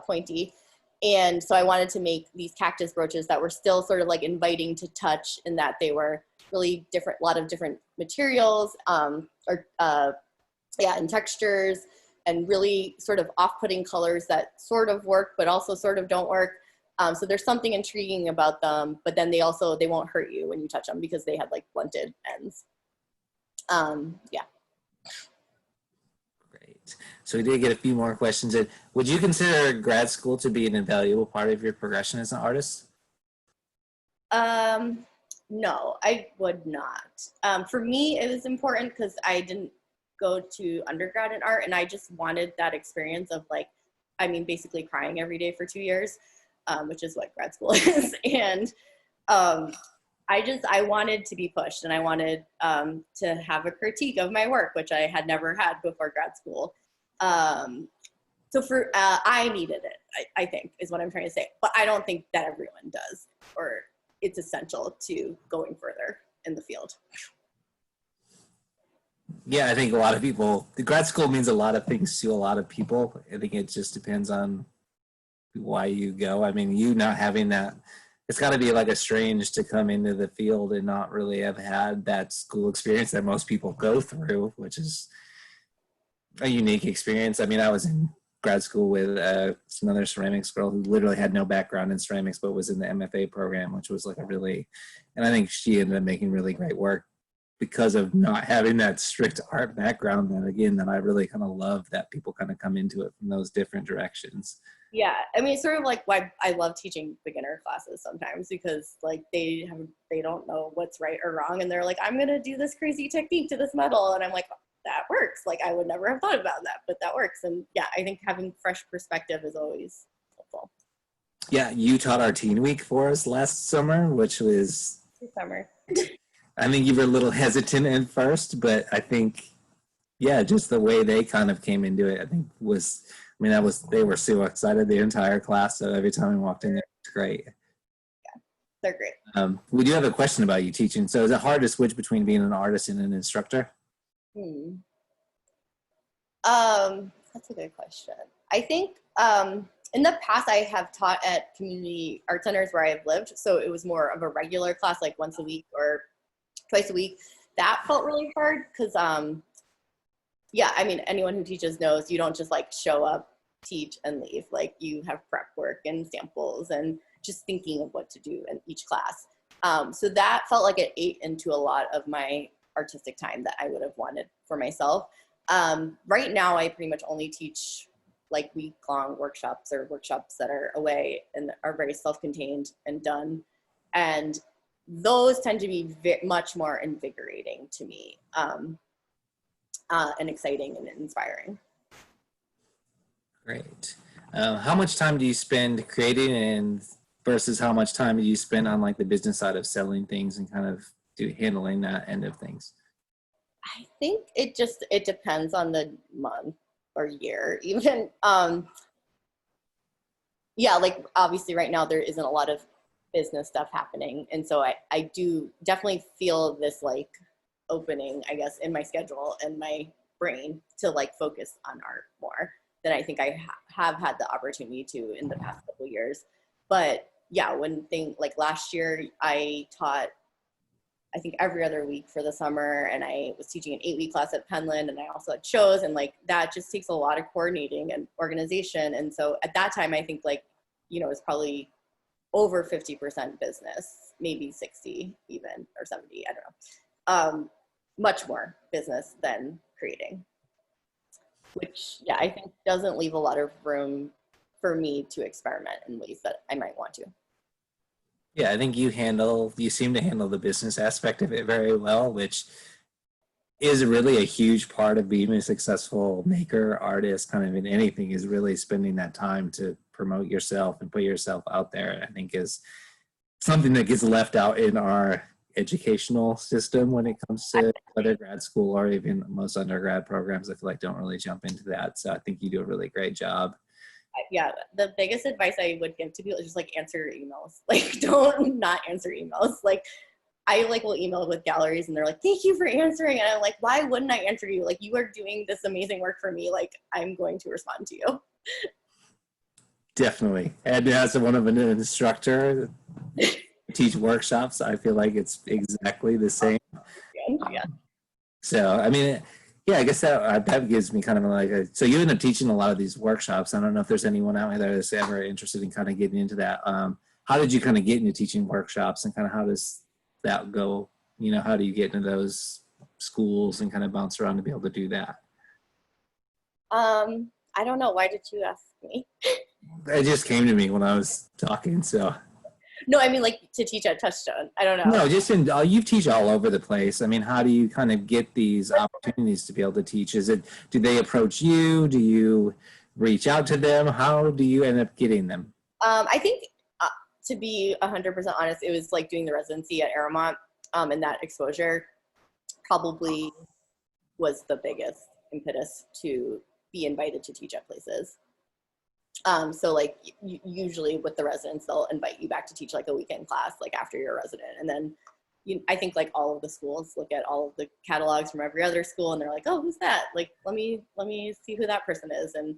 pointy. And so I wanted to make these cactus brooches that were still sort of like inviting to touch, in that they were really different, a lot of different materials and textures, and really sort of off-putting colors that sort of work but also sort of don't work. So there's something intriguing about them, but then they won't hurt you when you touch them because they had like blunted ends. Yeah.
Great. So we did get a few more questions in. Would you consider grad school to be an invaluable part of your progression as an artist?
No, I would not. For me, it was important because I didn't go to undergrad in art, and I just wanted that experience of like, I mean, basically crying every day for 2 years. Which is what grad school is. And I wanted to be pushed, and I wanted to have a critique of my work, which I had never had before grad school. So I needed it, I think, is what I'm trying to say. But I don't think that everyone does, or it's essential to going further in the field.
Yeah, I think a lot of people, the grad school means a lot of things to a lot of people. I think it just depends on why you go. I mean, you not having that, it's got to be like a strange to come into the field and not really have had that school experience that most people go through, which is a unique experience. I mean, I was in grad school with another ceramics girl who literally had no background in ceramics, but was in the MFA program, which was like and I think she ended up making really great work because of not having that strict art background. And again, that I really kind of love that people kind of come into it from those different directions.
Yeah, I mean, it's sort of like why I love teaching beginner classes sometimes, because like they don't know what's right or wrong, and they're like, I'm gonna do this crazy technique to this metal, and I'm like, that works. Like I would never have thought about that, but that works. And yeah, I think having fresh perspective is always helpful.
Yeah, you taught our teen week for us last summer, which was
summer.
I think you were a little hesitant at first, but I think, yeah, just the way they kind of came into it, I think they were so excited, the entire class. So every time we walked in there, it's great.
Yeah, they're great.
We do have a question about you teaching. So is it hard to switch between being an artist and an instructor?
That's a good question. I think in the past, I have taught at community art centers where I've lived. So it was more of a regular class, like once a week or twice a week. That felt really hard because, yeah, I mean, anyone who teaches knows you don't just like show up, teach, and leave. Like you have prep work and samples and just thinking of what to do in each class. So that felt like it ate into a lot of my artistic time that I would have wanted for myself. Right now, I pretty much only teach like week-long workshops or workshops that are away and are very self-contained and done. And those tend to be much more invigorating to me and exciting and inspiring.
Great. How much time do you spend creating and versus how much time do you spend on like the business side of selling things and kind of handling that end of things?
I think it depends on the month or year even. Yeah, like obviously right now there isn't a lot of business stuff happening. And so I do definitely feel this like opening, I guess, in my schedule and my brain to like focus on art more than I think I have had the opportunity to in the past couple of years. But yeah, like last year I taught, I think every other week for the summer, and I was teaching an 8-week class at Penland, and I also had shows, and like that just takes a lot of coordinating and organization. And so at that time, I think like, you know, it's probably over 50% business, maybe 60 even, or 70, I don't know. Much more business than creating, which yeah, I think doesn't leave a lot of room for me to experiment in ways that I might want to.
Yeah, I think you seem to handle the business aspect of it very well, which is really a huge part of being a successful maker, artist, kind of in anything, is really spending that time to promote yourself and put yourself out there. I think is something that gets left out in our educational system when it comes to whether grad school or even most undergrad programs. I feel like don't really jump into that. So I think you do a really great job.
Yeah, the biggest advice I would give to people is just like answer your emails. Like don't not answer emails. Like I like will email with galleries and they're like, thank you for answering. And I'm like, why wouldn't I answer you? Like you are doing this amazing work for me. Like I'm going to respond to you.
Definitely. And as one of an instructor, teach workshops, I feel like it's exactly the same.
Yeah.
So, I mean, yeah, I guess that gives me kind of like so you end up teaching a lot of these workshops. I don't know if there's anyone out there that's ever interested in kind of getting into that. How did you kind of get into teaching workshops and kind of how does that go? You know, how do you get into those schools and kind of bounce around to be able to do that?
I don't know. Why did you ask me?
It just came to me when I was talking, so.
No, I mean like to teach at Touchstone. I don't know.
No, just you teach all over the place. I mean, how do you kind of get these opportunities to be able to teach? Do they approach you? Do you reach out to them? How do you end up getting them?
I think to be 100% honest, it was like doing the residency at Aramont and that exposure probably was the biggest impetus to be invited to teach at places. So like usually with the residents, they'll invite you back to teach like a weekend class, like after you're a resident. And then I think like all of the schools look at all of the catalogs from every other school and they're like, oh, who's that? Like, let me see who that person is. And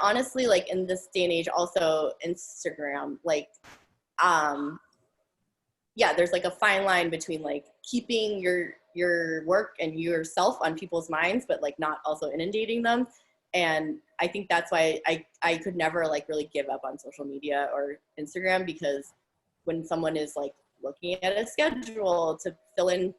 honestly, like in this day and age, also Instagram, like, yeah, there's like a fine line between like keeping your work and yourself on people's minds, but like not also inundating them. And I think that's why I could never like really give up on social media or Instagram, because when someone is like looking at a schedule to fill in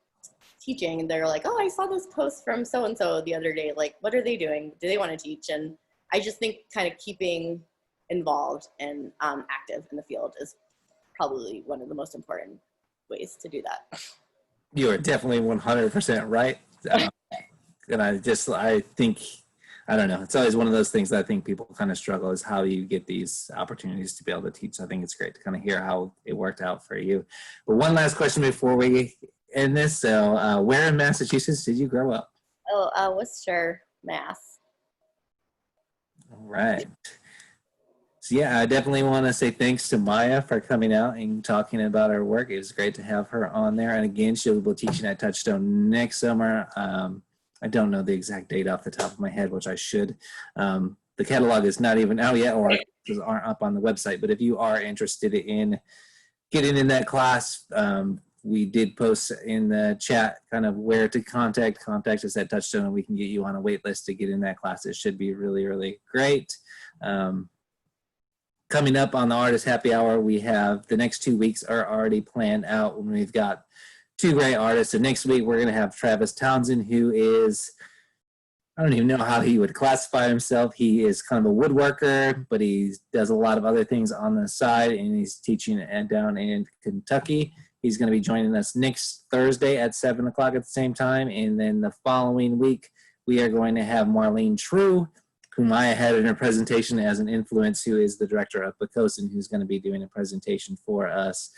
teaching, they're like, oh, I saw this post from so-and-so the other day. Like, what are they doing? Do they want to teach? And I just think kind of keeping involved and active in the field is probably one of the most important ways to do that.
You are definitely 100% right. And I think, I don't know, it's always one of those things that I think people kind of struggle is how do you get these opportunities to be able to teach. I think it's great to kind of hear how it worked out for you. But one last question before we end this. So where in Massachusetts did you grow up?
Oh, Worcester, Mass.
All right. So yeah, I definitely want to say thanks to Maia for coming out and talking about her work. It was great to have her on there. And again, she'll be teaching at Touchstone next summer. I don't know the exact date off the top of my head, which I should. The catalog is not even out yet, or classes aren't up on the website. But if you are interested in getting in that class, we did post in the chat kind of where to contact us at Touchstone, and we can get you on a wait list to get in that class. It should be really, really great. Coming up on the Artist Happy Hour, we have the next 2 weeks are already planned out when we've got two great artists. So next week we're going to have Travis Townsend, who is, I don't even know how he would classify himself. He is kind of a woodworker, but he does a lot of other things on the side, and he's teaching down in Kentucky. He's going to be joining us next Thursday at 7 o'clock at the same time. And then the following week, we are going to have Marlene True, whom I had in her presentation as an influence, who is the director of Bacosin, who's going to be doing a presentation for us.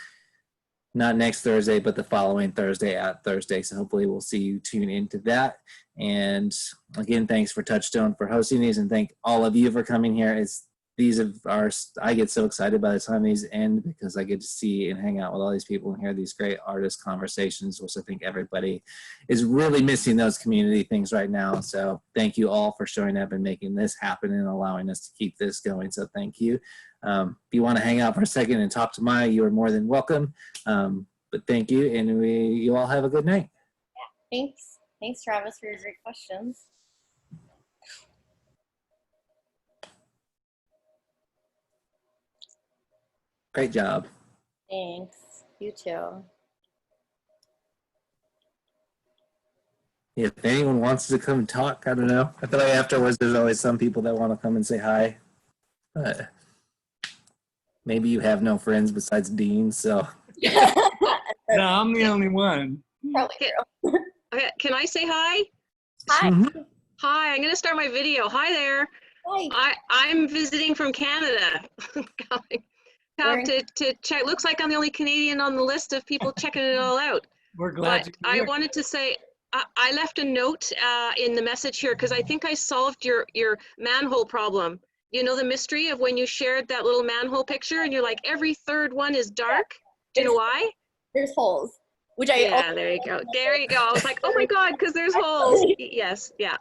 Not next Thursday, but the following Thursday at Thursday. So hopefully we'll see you tune into that. And again, thanks for Touchstone for hosting these, and thank all of you for coming here. I get so excited by the time these end, because I get to see and hang out with all these people and hear these great artist conversations, which I think everybody is really missing those community things right now. So thank you all for showing up and making this happen and allowing us to keep this going. So thank you. If you want to hang out for a second and talk to Maia, you are more than welcome. But thank you, and you all have a good night.
Yeah, thanks. Thanks, Travis, for your great questions.
Great job.
Thanks. You too.
If anyone wants to come and talk, I don't know. I feel like afterwards there's always some people that want to come and say hi. But maybe you have no friends besides Dean, so.
No, I'm the only one.
Probably true.
Okay, can I say hi?
Hi.
Mhm.
Hi, I'm gonna start my video. Hi there.
Hi.
I'm visiting from Canada. Coming to check. Looks like I'm the only Canadian on the list of people checking it all out.
We're glad
But
you're
I
here.
wanted to say, I left a note in the message here because I think I solved your manhole problem. You know the mystery of when you shared that little manhole picture and you're like, every third one is dark? Do you know why?
There's holes, which I
Yeah, there you go. There you go. I was like, oh my God, because there's holes. Yes, yeah.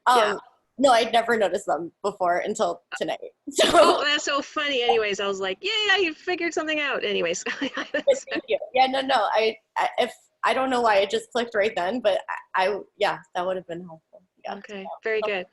Yeah.
No, I'd never noticed them before until tonight. So
Oh, that's so funny. Anyways, I was like, yeah, you figured something out. Anyways.
thank you. Yeah, no. I don't know why it just clicked right then, but yeah, that would have been helpful. Yeah.
Okay, very good.